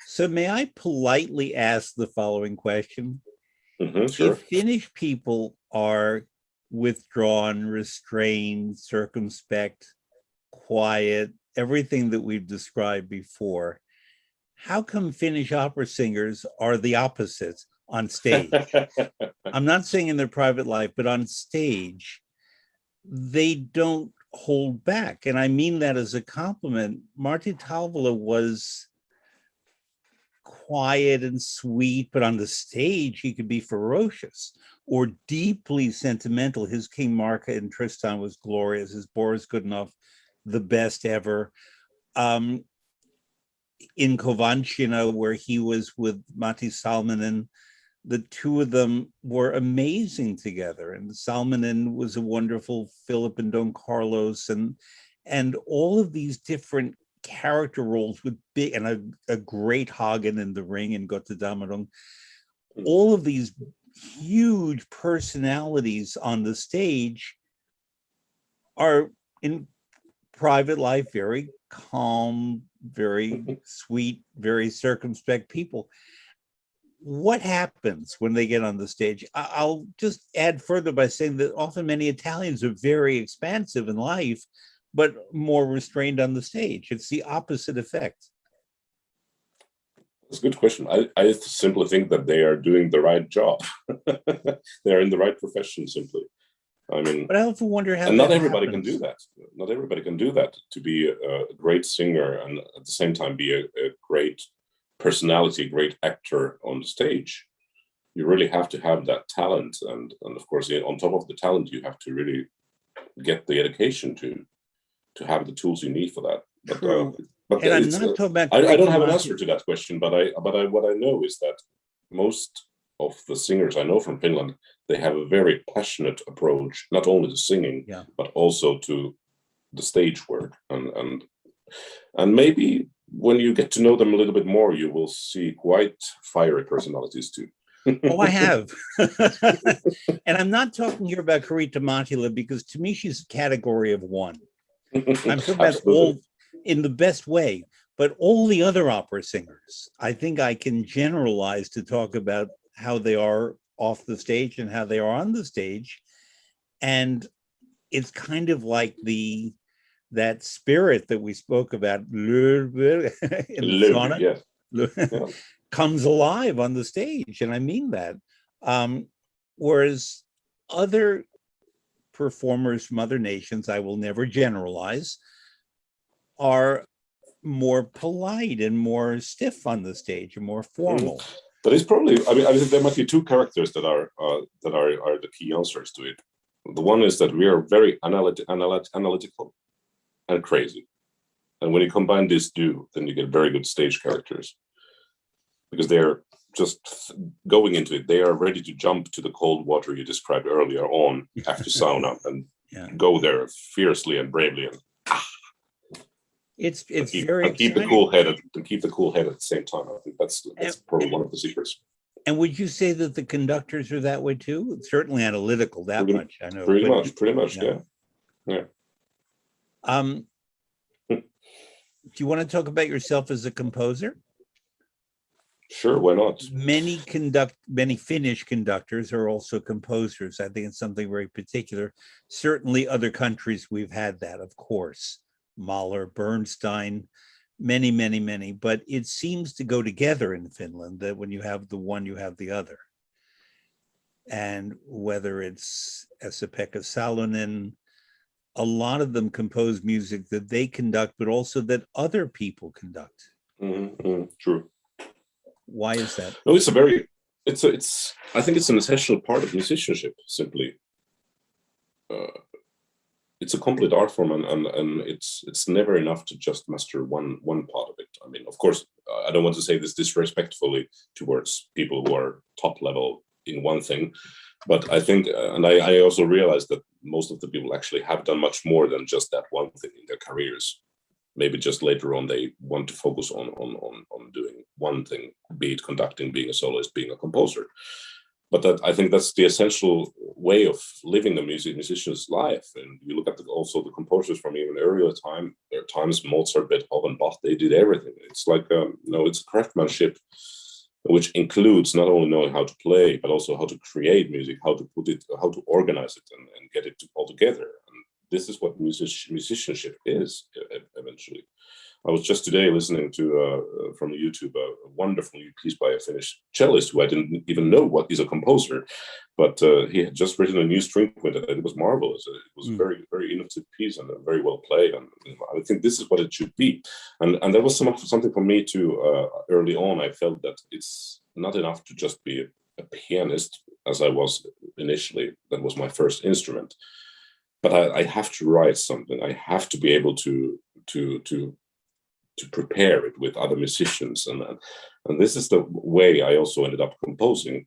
So may I politely ask the following question? Sure. If Finnish people are withdrawn, restrained, circumspect, quiet, everything that we've described before, how come Finnish opera singers are the opposite on stage? I'm not saying in their private life, but on stage, they don't hold back. And I mean that as a compliment. Martti Talvela was quiet and sweet, but on the stage, he could be ferocious or deeply sentimental. His King Marka and Tristan was glorious. His Boris Godunov, the best ever. In Kovanchina, where he was with Matti Salminen, the two of them were amazing together. And Salminen was a wonderful Philip and Don Carlos, and all of these different character roles with big, and a great Hagen in the Ring and Gotterdammerung. All of these huge personalities on the stage are in private life very calm, very sweet, very circumspect people. What happens when they get on the stage? I'll just add further by saying that often many Italians are very expansive in life, but more restrained on the stage. It's the opposite effect. That's a good question. I simply think that they are doing the right job. They're in the right profession, simply. I mean, but I often wonder how. And not everybody can do that. Not everybody can do that. To be a great singer and at the same time be a great personality, great actor on the stage, you really have to have that talent. And of course, on top of the talent, you have to really get the education to have the tools you need for that. But and I'm not talking about. I don't have an answer to that question, but what I know is that most of the singers I know from Finland, they have a very passionate approach, not only to singing, but also to the stage work. And maybe when you get to know them a little bit more, you will see quite fiery personalities too. Oh, I have. And I'm not talking here about Karita Mattila, because to me, she's a category of one. I'm talking about all in the best way, but all the other opera singers, I think I can generalize to talk about how they are off the stage and how they are on the stage. And it's kind of like that spirit that we spoke about in the Sauna, comes alive on the stage. And I mean that. Whereas other performers from other nations, I will never generalize, are more polite and more stiff on the stage and more formal. That is probably. I mean, I think there might be two characters that are the key answers to it. The one is that we are very analytical and crazy, and when you combine these two, then you get very good stage characters, because they're just going into it. They are ready to jump to the cold water you described earlier on after sauna and go there fiercely and bravely and it's keep, very and keep the cool head at the same time. I think that's probably one of the secrets. And would you say that the conductors are that way too? Certainly analytical, that much I know. Pretty much, yeah. Do you want to talk about yourself as a composer? Sure, why not? Many Finnish conductors are also composers. I think it's something very particular. Certainly other countries we've had that, of course. Mahler, Bernstein, many, but it seems to go together in Finland that when you have the one, you have the other. And whether it's Esa-Pekka Salonen, a lot of them compose music that they conduct, but also that other people conduct. True. Why is that? No, I think it's an essential part of musicianship, simply. It's a complete art form, and it's never enough to just master one part of it. I mean, of course, I don't want to say this disrespectfully towards people who are top level in one thing, but I think, and I also realize that most of the people actually have done much more than just that one thing in their careers. Maybe just later on they want to focus on doing one thing, be it conducting, being a soloist, being a composer. But I think that's the essential way of living a musician's life. And you look at also the composers from even earlier time. There are times Mozart, Beethoven, Bach, they did everything. It's like it's craftsmanship, which includes not only knowing how to play, but also how to create music, how to put it, how to organize it, and get it all together. This is what musicianship is eventually. I was just today listening to from YouTube a wonderful piece by a Finnish cellist who I didn't even know what he's a composer, but he had just written a new string quintet and it was marvelous. It was a very, very innovative piece and very well played. And I think this is what it should be. And that was something for me too. Early on, I felt that it's not enough to just be a pianist, as I was initially. That was my first instrument. But I have to write something. I have to be able to prepare it with other musicians, and this is the way I also ended up composing.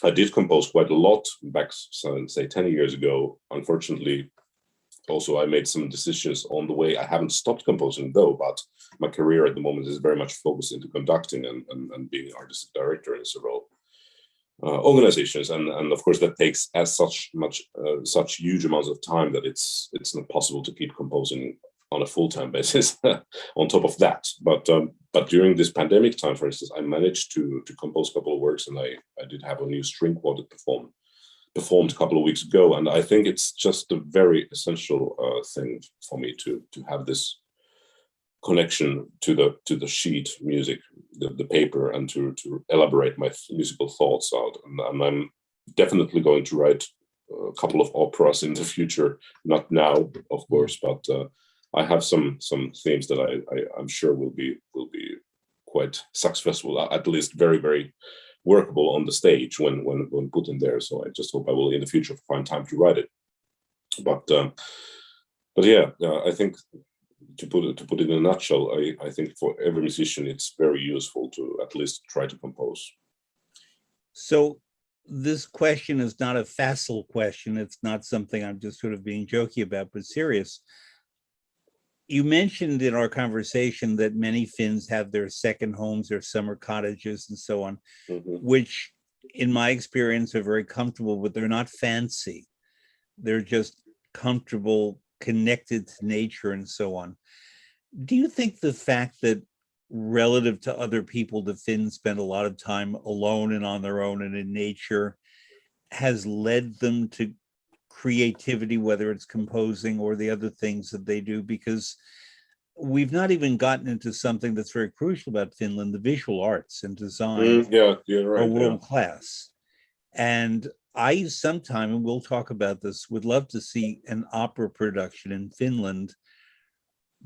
I did compose quite a lot back, say, 10 years ago. Unfortunately, also I made some decisions on the way. I haven't stopped composing though, but my career at the moment is very much focused into conducting and being an artistic director in several organizations, and of course that takes as such huge amounts of time that it's not possible to keep composing on a full-time basis on top of that. But during this pandemic time, for instance, I managed to compose a couple of works, and I did have a new string quartet performed a couple of weeks ago, and I think it's just a very essential thing for me to have this connection to the sheet music, the paper, and to elaborate my musical thoughts out. And I'm definitely going to write a couple of operas in the future, not now, of course, but I have some themes that I'm sure will be quite successful, at least very, very workable on the stage when put in there. So I just hope I will in the future find time to write it. But yeah, I think to put it in a nutshell, I think for every musician it's very useful to at least try to compose. So this question is not a facile question. It's not something I'm just sort of being jokey about, but serious. You mentioned in our conversation that many Finns have their second homes, their summer cottages and so on, which in my experience are very comfortable, but they're not fancy. They're just comfortable, connected to nature and so on. Do you think the fact that relative to other people, the Finns spend a lot of time alone and on their own and in nature has led them to creativity, whether it's composing or the other things that they do? Because we've not even gotten into something that's very crucial about Finland, the visual arts and design are world class. And I sometime, and we'll talk about this, would love to see an opera production in Finland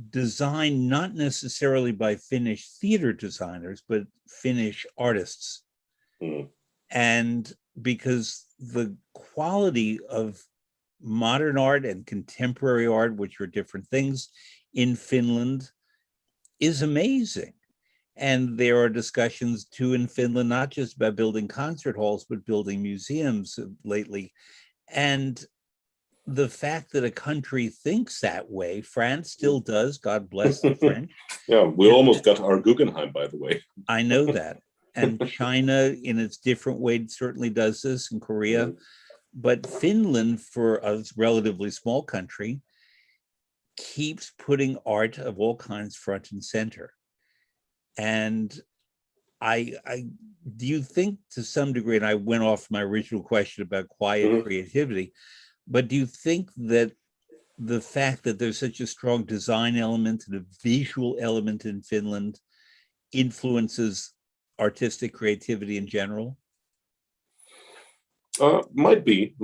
designed not necessarily by Finnish theater designers, but Finnish artists. Mm. And because the quality of modern art and contemporary art, which are different things in Finland, is amazing. And there are discussions too in Finland, not just about building concert halls, but building museums lately. And the fact that a country thinks that way, France still does, God bless the French. Yeah, we almost got our Guggenheim, by the way. I know that. And China, in its different way, certainly does this, and Korea. Mm. But Finland, for a relatively small country, keeps putting art of all kinds front and center. And I do you think to some degree, and I went off my original question about quiet creativity, but do you think that the fact that there's such a strong design element and a visual element in Finland influences artistic creativity in general? Might be.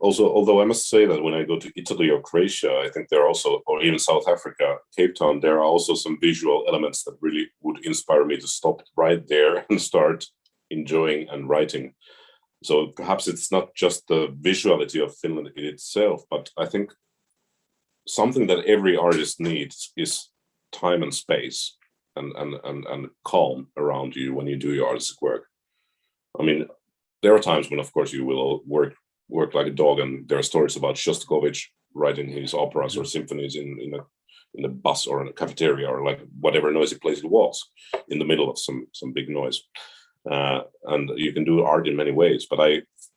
Also, although I must say that when I go to Italy or Croatia, I think there are also, or even South Africa, Cape Town, there are also some visual elements that really would inspire me to stop right there and start enjoying and writing. So perhaps it's not just the visuality of Finland in itself, but I think something that every artist needs is time and space and calm around you when you do your artistic work. I mean, there are times when, of course, you will work like a dog, and there are stories about Shostakovich writing his operas or symphonies in a bus or in a cafeteria or like whatever noisy place it was, in the middle of some big noise. And you can do art in many ways, but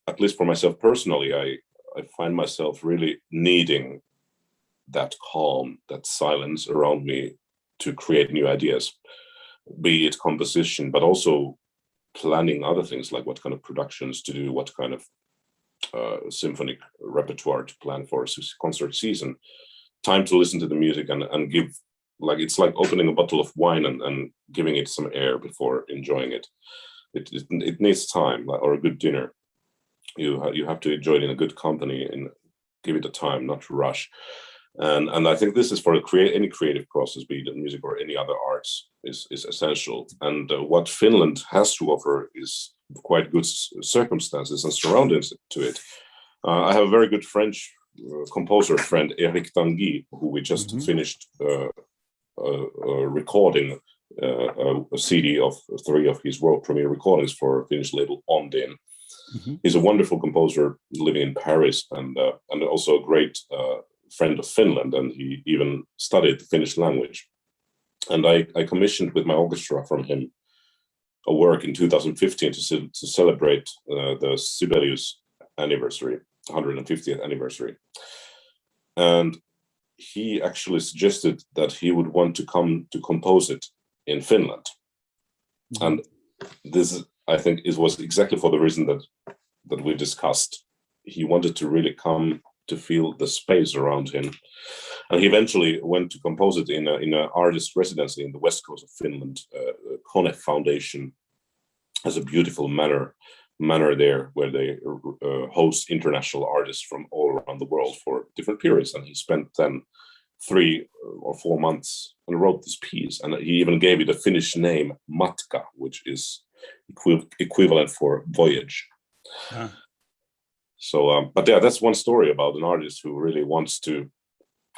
at least for myself personally, I find myself really needing that calm, that silence around me to create new ideas, be it composition, but also planning other things like what kind of productions to do, what kind of symphonic repertoire to plan for a concert season, time to listen to the music and give, like, it's like opening a bottle of wine and giving it some air before enjoying it. It needs time, or a good dinner. You have to enjoy it in a good company and give it the time, not to rush. And I think this is for any creative process, be it music or any other arts, is essential. And what Finland has to offer is quite good circumstances and surroundings to it. I have a very good French composer friend, Eric Tanguy, who we just finished recording a CD of 3 of his world premiere recordings for a Finnish label Ondin. He's a wonderful composer living in Paris, and also a great friend of Finland, and he even studied the Finnish language. And I commissioned with my orchestra from him a work in 2015 to celebrate the Sibelius anniversary, 150th anniversary. And he actually suggested that he would want to come to compose it in Finland. And this, I think, was exactly for the reason that we discussed. He wanted to really come to feel the space around him. And he eventually went to compose it in an artist residency in the west coast of Finland. Kone Foundation has a beautiful manor there where they host international artists from all around the world for different periods. And he spent then 3 or 4 months and wrote this piece. And he even gave it a Finnish name, Matka, which is equivalent for voyage. So, but yeah, that's one story about an artist who really wants to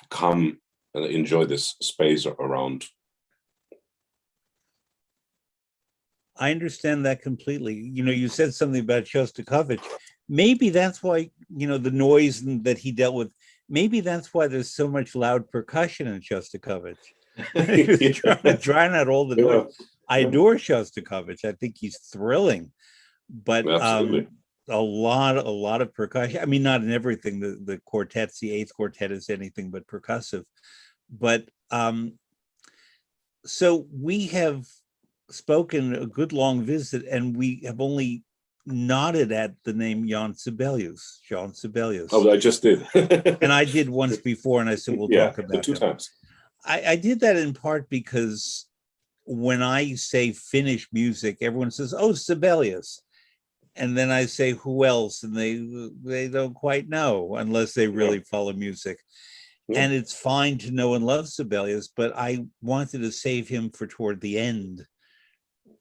come and enjoy this space around. I understand that completely. You know, you said something about Shostakovich. Maybe that's why, you know, the noise that he dealt with, maybe that's why there's so much loud percussion in Shostakovich. He's trying to drown out all the noise. I adore Shostakovich. I think he's thrilling, but a lot of percussion. I mean, not in everything. The quartets, the 8th quartet is anything but percussive. But so we have spoken a good long visit, and we have only nodded at the name Jean Sibelius. Oh, I just did. And I did once before, and I said, we'll talk about 2 times. I did that in part because when I say Finnish music, everyone says, oh, Sibelius. And then I say, who else? And they don't quite know unless they really follow music. And it's fine to know and love Sibelius, but I wanted to save him for toward the end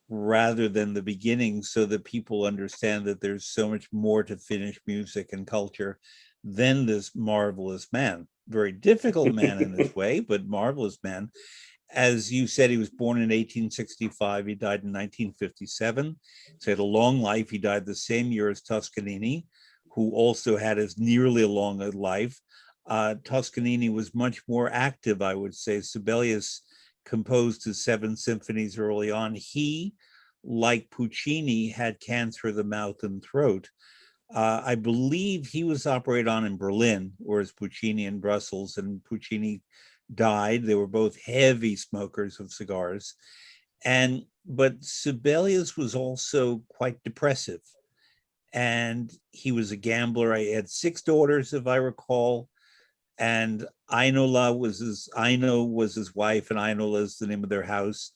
rather than the beginning, so that people understand that there's so much more to Finnish music and culture than this marvelous man. Very difficult man in his way, but marvelous man. As you said, he was born in 1865. He died in 1957. So he had a long life. He died the same year as Toscanini, who also had as nearly a long life. Toscanini was much more active, I would say. Sibelius composed his 7 symphonies early on. He, like Puccini, had cancer of the mouth and throat. I believe he was operated on in Berlin, whereas Puccini in Brussels, and Puccini died. They were both heavy smokers of cigars. But Sibelius was also quite depressive. And he was a gambler. I had 6 daughters, if I recall. And Ainola was his wife, and Ainola is the name of their house.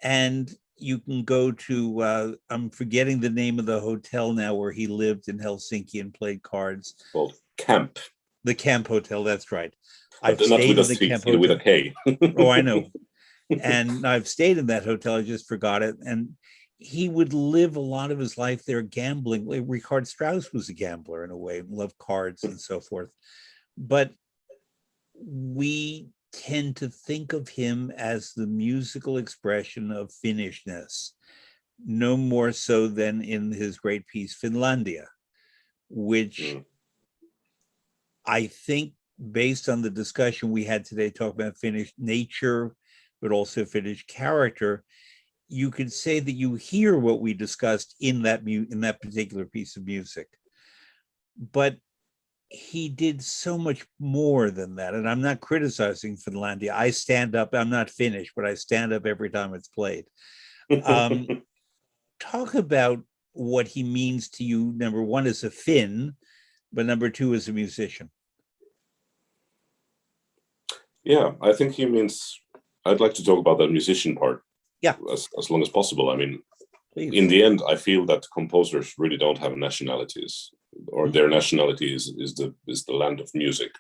And you can go to, I'm forgetting the name of the hotel now where he lived in Helsinki and played cards. Well, Camp. The Camp Hotel, that's right. I've stayed in the Camp Hotel. With a K. Oh, I know. And I've stayed in that hotel. I just forgot it. And he would live a lot of his life there gambling. Richard Strauss was a gambler in a way, loved cards and so forth. But we tend to think of him as the musical expression of Finnishness, no more so than in his great piece, Finlandia, which I think, based on the discussion we had today, talking about Finnish nature, but also Finnish character, you could say that you hear what we discussed in that particular piece of music. But he did so much more than that. And I'm not criticizing Finlandia. I stand up, I'm not Finnish, but I stand up every time it's played. Talk about what he means to you, number one, as a Finn, but number two, as a musician. Yeah, I think he means, I'd like to talk about the musician part. Yeah. As long as possible. I mean, please. In the end, I feel that composers really don't have nationalities, or their nationality is the land of music,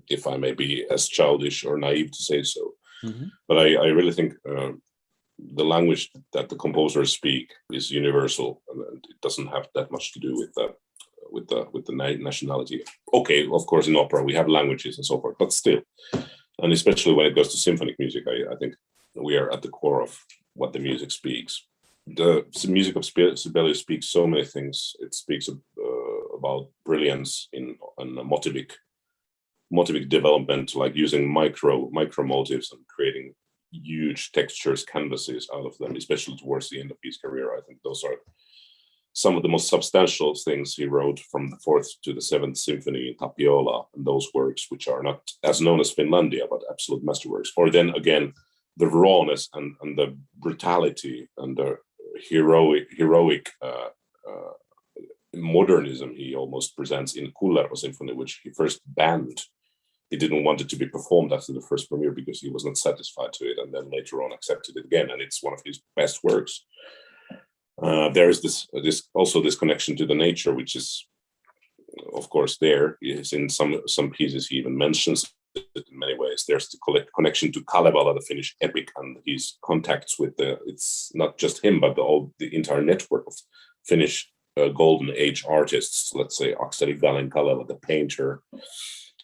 if I may be as childish or naive to say so. But I really think the language that the composers speak is universal, and it doesn't have that much to do with the nationality. Okay, of course, in opera we have languages and so forth, but still, and especially when it goes to symphonic music, I think we are at the core of what the music speaks. The music of Sibelius speaks so many things. It speaks about brilliance in motivic development, like using micro motives and creating huge textures, canvases out of them, especially towards the end of his career. I think those are some of the most substantial things he wrote, from the 4th to the 7th Symphony, Tapiola, and those works, which are not as known as Finlandia, but absolute masterworks. Or then again, the rawness and the brutality and the heroic modernism he almost presents in Culervo Symphony, which he first banned. He didn't want it to be performed after the first premiere because he was not satisfied to it, and then later on accepted it again, and it's one of his best works. There is this connection to the nature, which is, of course, there. Is in some pieces he even mentions it in many ways. There's the connection to Kalevala, the Finnish epic, and his contacts with it's not just him, but the entire network of Finnish golden age artists. Let's say Akseli Gallen-Kaleva, the painter,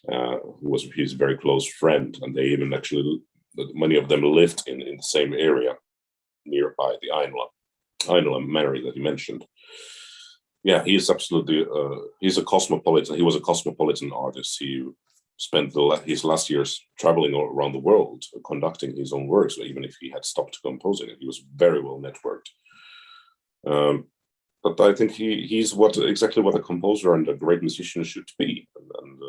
who was his very close friend, and they even actually, many of them lived in the same area nearby the Ainola Manor that you mentioned. Yeah, he's absolutely he's a cosmopolitan. He was a cosmopolitan artist. He spent his last years traveling around the world, conducting his own works. Even if he had stopped composing it, he was very well networked. But I think he's exactly what a composer and a great musician should be. And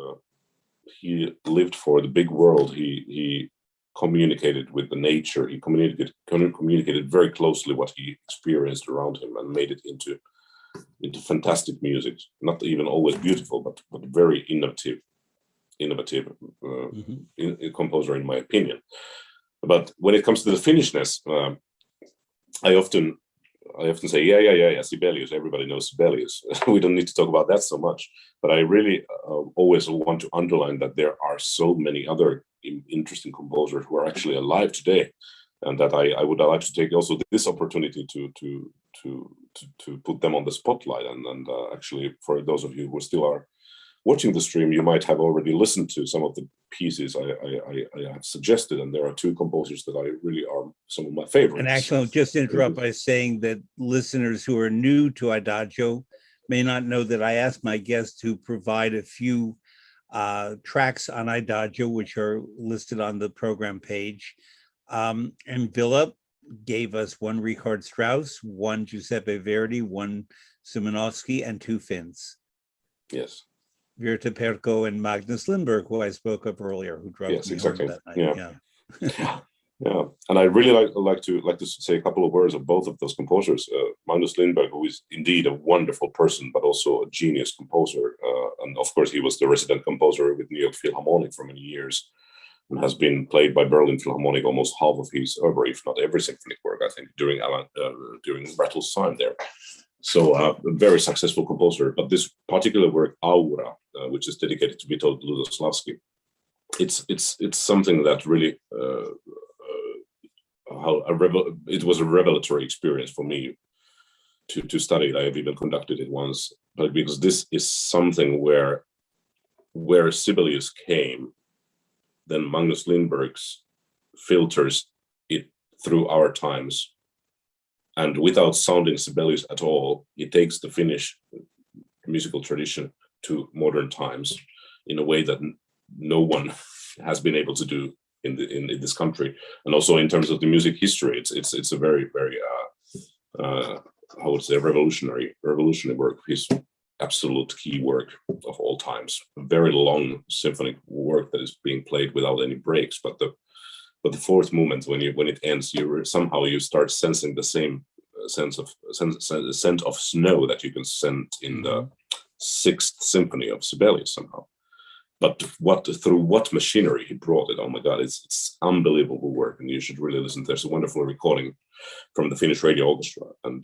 he lived for the big world. He communicated with the nature. He communicated very closely what he experienced around him, and made it into fantastic music. Not even always beautiful, but very innovative composer, in my opinion. But when it comes to the Finnishness, I often I often say, yeah, Sibelius. Everybody knows Sibelius. We don't need to talk about that so much. But I really always want to underline that there are so many other interesting composers who are actually alive today, and that I would like to take also this opportunity to put them on the spotlight. And actually, for those of you who still are watching the stream, you might have already listened to some of the pieces I have suggested, and there are two composers that I really are some of my favorites. And actually, I'll just interrupt by saying that listeners who are new to Idagio may not know that I asked my guests to provide a few tracks on Idagio, which are listed on the program page. And Ville gave us one Richard Strauss, one Giuseppe Verdi, one Szymanowski, and two Finns. Yes. Virtaperko and Magnus Lindberg, who I spoke of earlier, who drove me home that night. Yeah. And I really like to say a couple of words of both of those composers. Magnus Lindberg, who is indeed a wonderful person, but also a genius composer. And of course, he was the resident composer with New York Philharmonic for many years, and has been played by Berlin Philharmonic almost half of his oeuvre, if not every symphonic work, I think, during Rattle's time there. So a very successful composer. But this particular work, Aura, which is dedicated to Witold Lutosławski, it's something that really it was a revelatory experience for me to study it. I have even conducted it once, but because this is something where Sibelius came, then Magnus Lindberg's filters it through our times, and without sounding Sibelius at all, he takes the Finnish musical tradition to modern times in a way that no one has been able to do in this country. And also in terms of the music history, it's a very I would say revolutionary work. His absolute key work of all times. A very long symphonic work that is being played without any breaks. But the fourth movement, when it ends, you start sensing the same scent of snow that you can sense in the Sixth Symphony of Sibelius somehow. But through what machinery he brought it, oh my God, it's unbelievable work, and you should really listen. There's a wonderful recording from the Finnish Radio Orchestra. And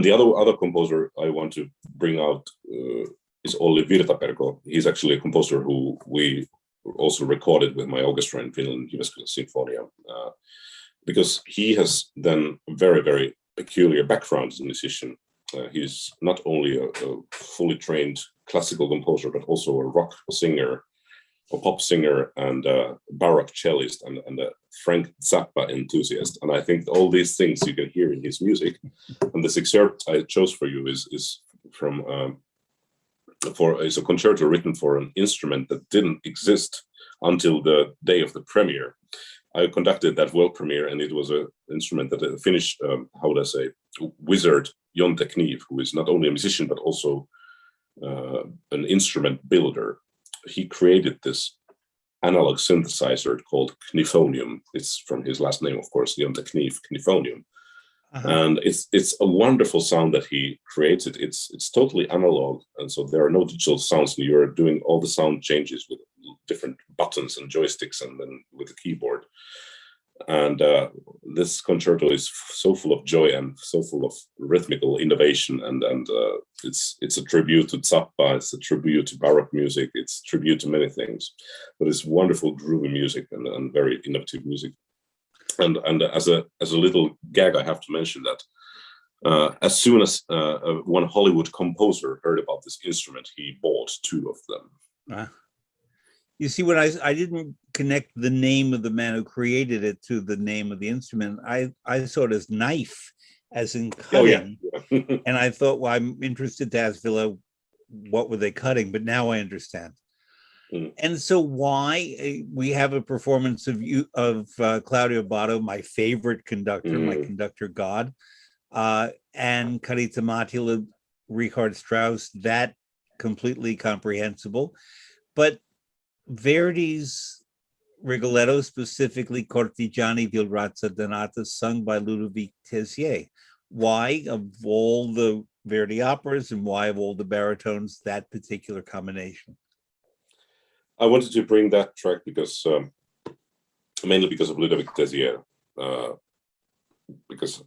the other composer I want to bring out is Olli Virtaperko. He's actually a composer who we also recorded with my orchestra in Finland, Jyväskylä Sinfonia, because he has then a very, very peculiar background as a musician. He's not only a fully trained classical composer, but also a rock singer, a pop singer, and a baroque cellist, and a Frank Zappa enthusiast. And I think all these things you can hear in his music. And this excerpt I chose for you is from is a concerto written for an instrument that didn't exist until the day of the premiere. I conducted that world premiere, and it was an instrument that a Finnish, wizard, Jon Tekniv, who is not only a musician, but also an instrument builder. He created this analog synthesizer called Knifonium. It's from his last name, of course, Jon Tekniv, Knifonium. And it's a wonderful sound that he created. It's totally analog, and so there are no digital sounds. You're doing all the sound changes with different buttons and joysticks, and then with the keyboard. And this concerto is so full of joy and so full of rhythmical innovation, and it's a tribute to Zappa, it's a tribute to baroque music, it's a tribute to many things, but it's wonderful groovy music and very innovative music. And as a little gag, I have to mention that as soon as one Hollywood composer heard about this instrument, he bought two of them. You see, when I didn't connect the name of the man who created it to the name of the instrument, I saw it as knife, as in cutting. Oh, yeah. And I thought, well, I'm interested to ask Ville, what were they cutting? But now I understand. And so why we have a performance of Claudio Botto, my favorite conductor, my conductor god, and Carita Mattila, Richard Strauss, that completely comprehensible. But Verdi's Rigoletto, specifically Cortigiani, Vil razza, dannata, sung by Ludovic Tessier. Why, of all the Verdi operas and why of all the baritones, that particular combination? I wanted to bring that track because, mainly because of Ludovic Tessier. because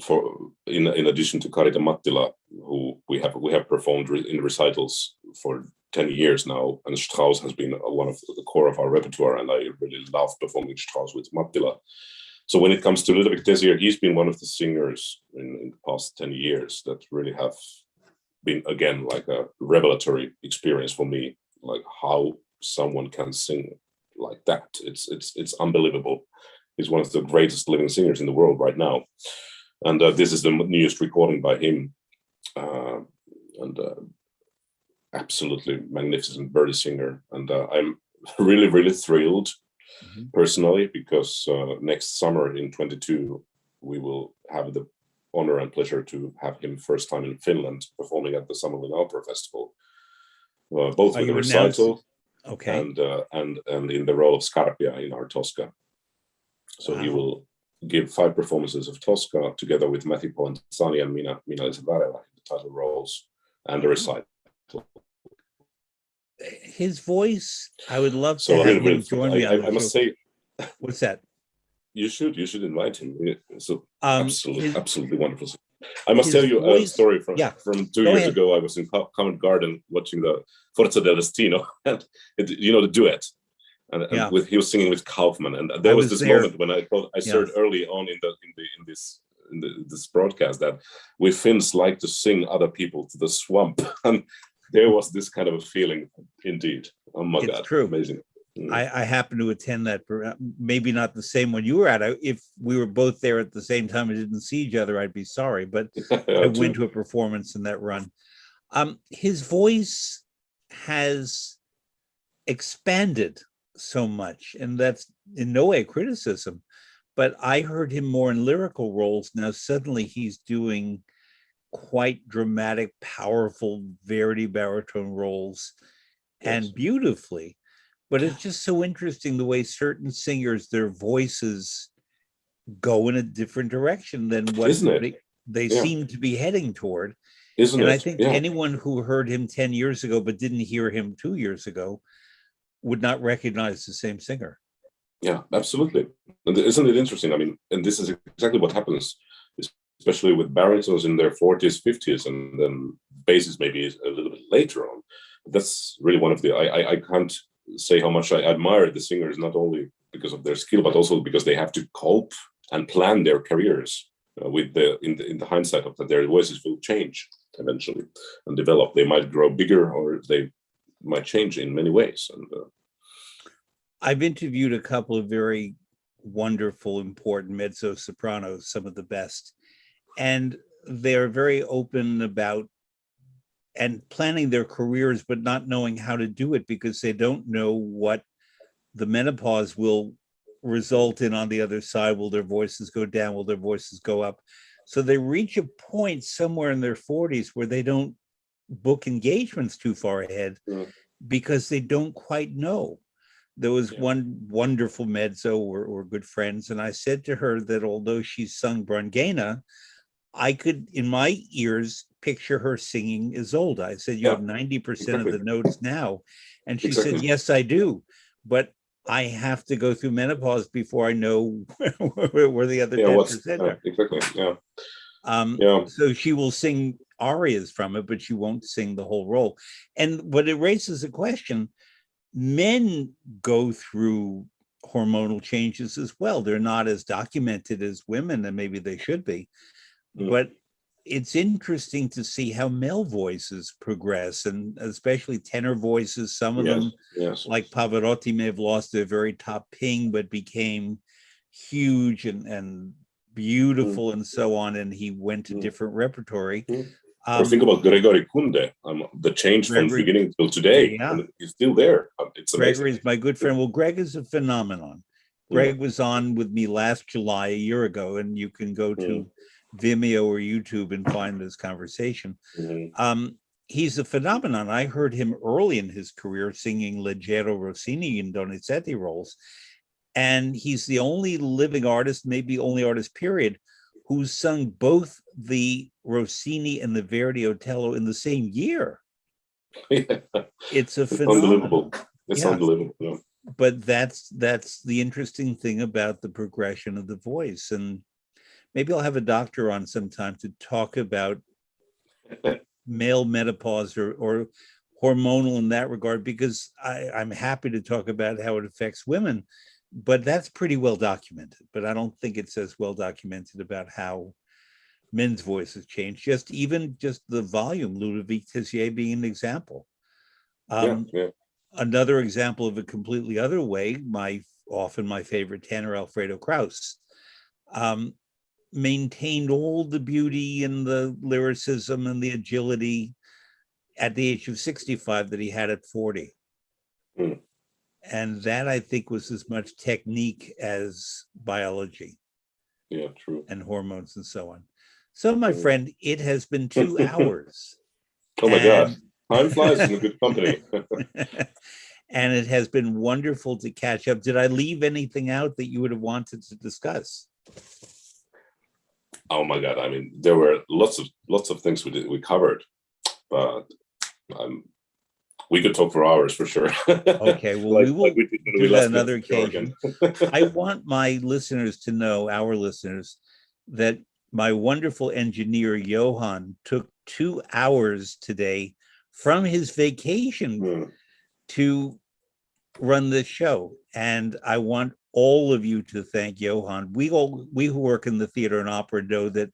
for in addition to Karita Mattila, who we have performed in recitals for 10 years now, and Strauss has been one of the core of our repertoire, and I really love performing Strauss with Mattila. So when it comes to Ludovic Désir, he's been one of the singers in the past 10 years that really have been, again, like a revelatory experience for me, like how someone can sing like that. It's unbelievable. He's one of the greatest living singers in the world right now. And this is the newest recording by him. And absolutely magnificent Verdi singer. And I'm really, really thrilled personally, because next summer in 22, we will have the honor and pleasure to have him first time in Finland performing at the Savonlinna Opera Festival, both with a recital and in the role of Scarpia in our Tosca. So he will give 5 performances of Tosca together with Matthew Polenzani and Mina Lisavareva in the title roles and the recital. His voice, I would love to have him join me. I must say, what's that? You should invite him. So absolutely wonderful. I must tell you a story from 2 years ago. I was in Covent Garden watching the Forza del Destino, and you know, the duet, and he was singing with Kaufman, and there was this moment when I thought I started early on in this broadcast that we Finns like to sing other people to the swamp, and there was this kind of a feeling indeed. Oh my God, true. Amazing. I happened to attend that, maybe not the same one you were at. If we were both there at the same time and didn't see each other, I'd be sorry, but I went to a performance in that run. His voice has expanded so much, and that's in no way criticism, but I heard him more in lyrical roles. Now suddenly he's doing quite dramatic, powerful Verdi baritone roles, and beautifully. But it's just so interesting the way certain singers, their voices go in a different direction than what they seem to be heading toward. I think anyone who heard him 10 years ago but didn't hear him 2 years ago would not recognize the same singer. Yeah, absolutely. And isn't it interesting? I mean, and this is exactly what happens, especially with baritones in their 40s, 50s, and then basses maybe a little bit later on. That's really one of the, I can't say how much I admire the singers, not only because of their skill, but also because they have to cope and plan their careers with in the hindsight of that their voices will change eventually and develop. They might grow bigger, or they might change in many ways. And I've interviewed a couple of very wonderful, important mezzo sopranos, some of the best, and they're very open about and planning their careers, but not knowing how to do it because they don't know what the menopause will result in on the other side. Will their voices go down? Will their voices go up? So they reach a point somewhere in their 40s where they don't book engagements too far ahead because they don't quite know. There was one wonderful mezzo, we're good friends, and I said to her that although she sung Brangena, I could, in my ears, picture her singing Isolde. I said, you have 90% of the notes now. And she said, yes, I do. But I have to go through menopause before I know where the other 10% are. Exactly. So she will sing arias from it, but she won't sing the whole role. And what it raises a question, men go through hormonal changes as well. They're not as documented as women, and maybe they should be. But it's interesting to see how male voices progress, and especially tenor voices. Some of them, like Pavarotti, may have lost their very top ping, but became huge and beautiful and so on, and he went to different repertory. Or think about Gregory Kunde, the change from the beginning till today, and he's still there. It's amazing. Gregory is my good friend. Well, Greg is a phenomenon. Greg was on with me last July, a year ago, and you can go to Vimeo or YouTube and find this conversation. He's a phenomenon. I heard him early in his career singing Leggero Rossini in Donizetti roles, and he's the only living artist, maybe only artist period, who's sung both the Rossini and the Verdi Otello in the same year. It's a phenomenon. Unbelievable. It's unbelievable. but that's the interesting thing about the progression of the voice. And maybe I'll have a doctor on sometime to talk about male menopause or hormonal in that regard, because I'm happy to talk about how it affects women, but that's pretty well documented. But I don't think it's as well documented about how men's voices change. Just the volume, Ludovic Tessier being an example. Another example of a completely other way, often my favorite tenor, Alfredo Kraus, maintained all the beauty and the lyricism and the agility at the age of 65 that he had at 40. Mm. And that, I think, was as much technique as biology. Yeah, true. And hormones and so on. So, my friend, it has been 2 hours. Oh my God. Time flies in a good company. And it has been wonderful to catch up. Did I leave anything out that you would have wanted to discuss? Oh my God. I mean, there were lots of things we covered, but we could talk for hours for sure. Okay, well, we will do that another occasion. I want my listeners to know, our listeners, that my wonderful engineer, Johan, took 2 hours today from his vacation to run this show. And I want all of you to thank Johan. We who work in the theater and opera know that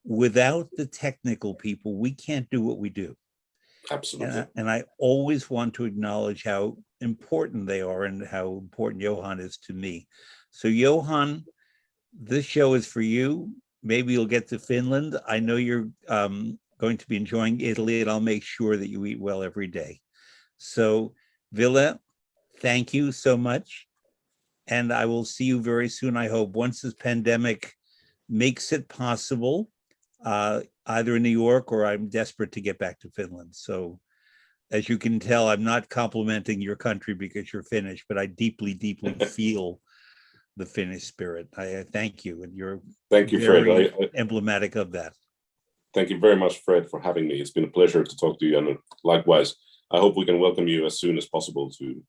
without the technical people, we can't do what we do. Absolutely. And I always want to acknowledge how important they are and how important Johan is to me. So Johan, this show is for you. Maybe you'll get to Finland. I know you're going to be enjoying Italy, and I'll make sure that you eat well every day. So Ville, thank you so much. And I will see you very soon, I hope, once this pandemic makes it possible, either in New York, or I'm desperate to get back to Finland. So as you can tell, I'm not complimenting your country because you're Finnish, but I deeply, deeply feel the Finnish spirit. I thank you, and you're very emblematic of that. Thank you very much, Fred, for having me. It's been a pleasure to talk to you, and likewise, I hope we can welcome you as soon as possible to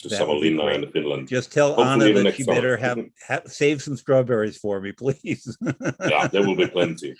Savonlinna and Finland. Just tell Anna that she better have save some strawberries for me, please. Yeah, there will be plenty.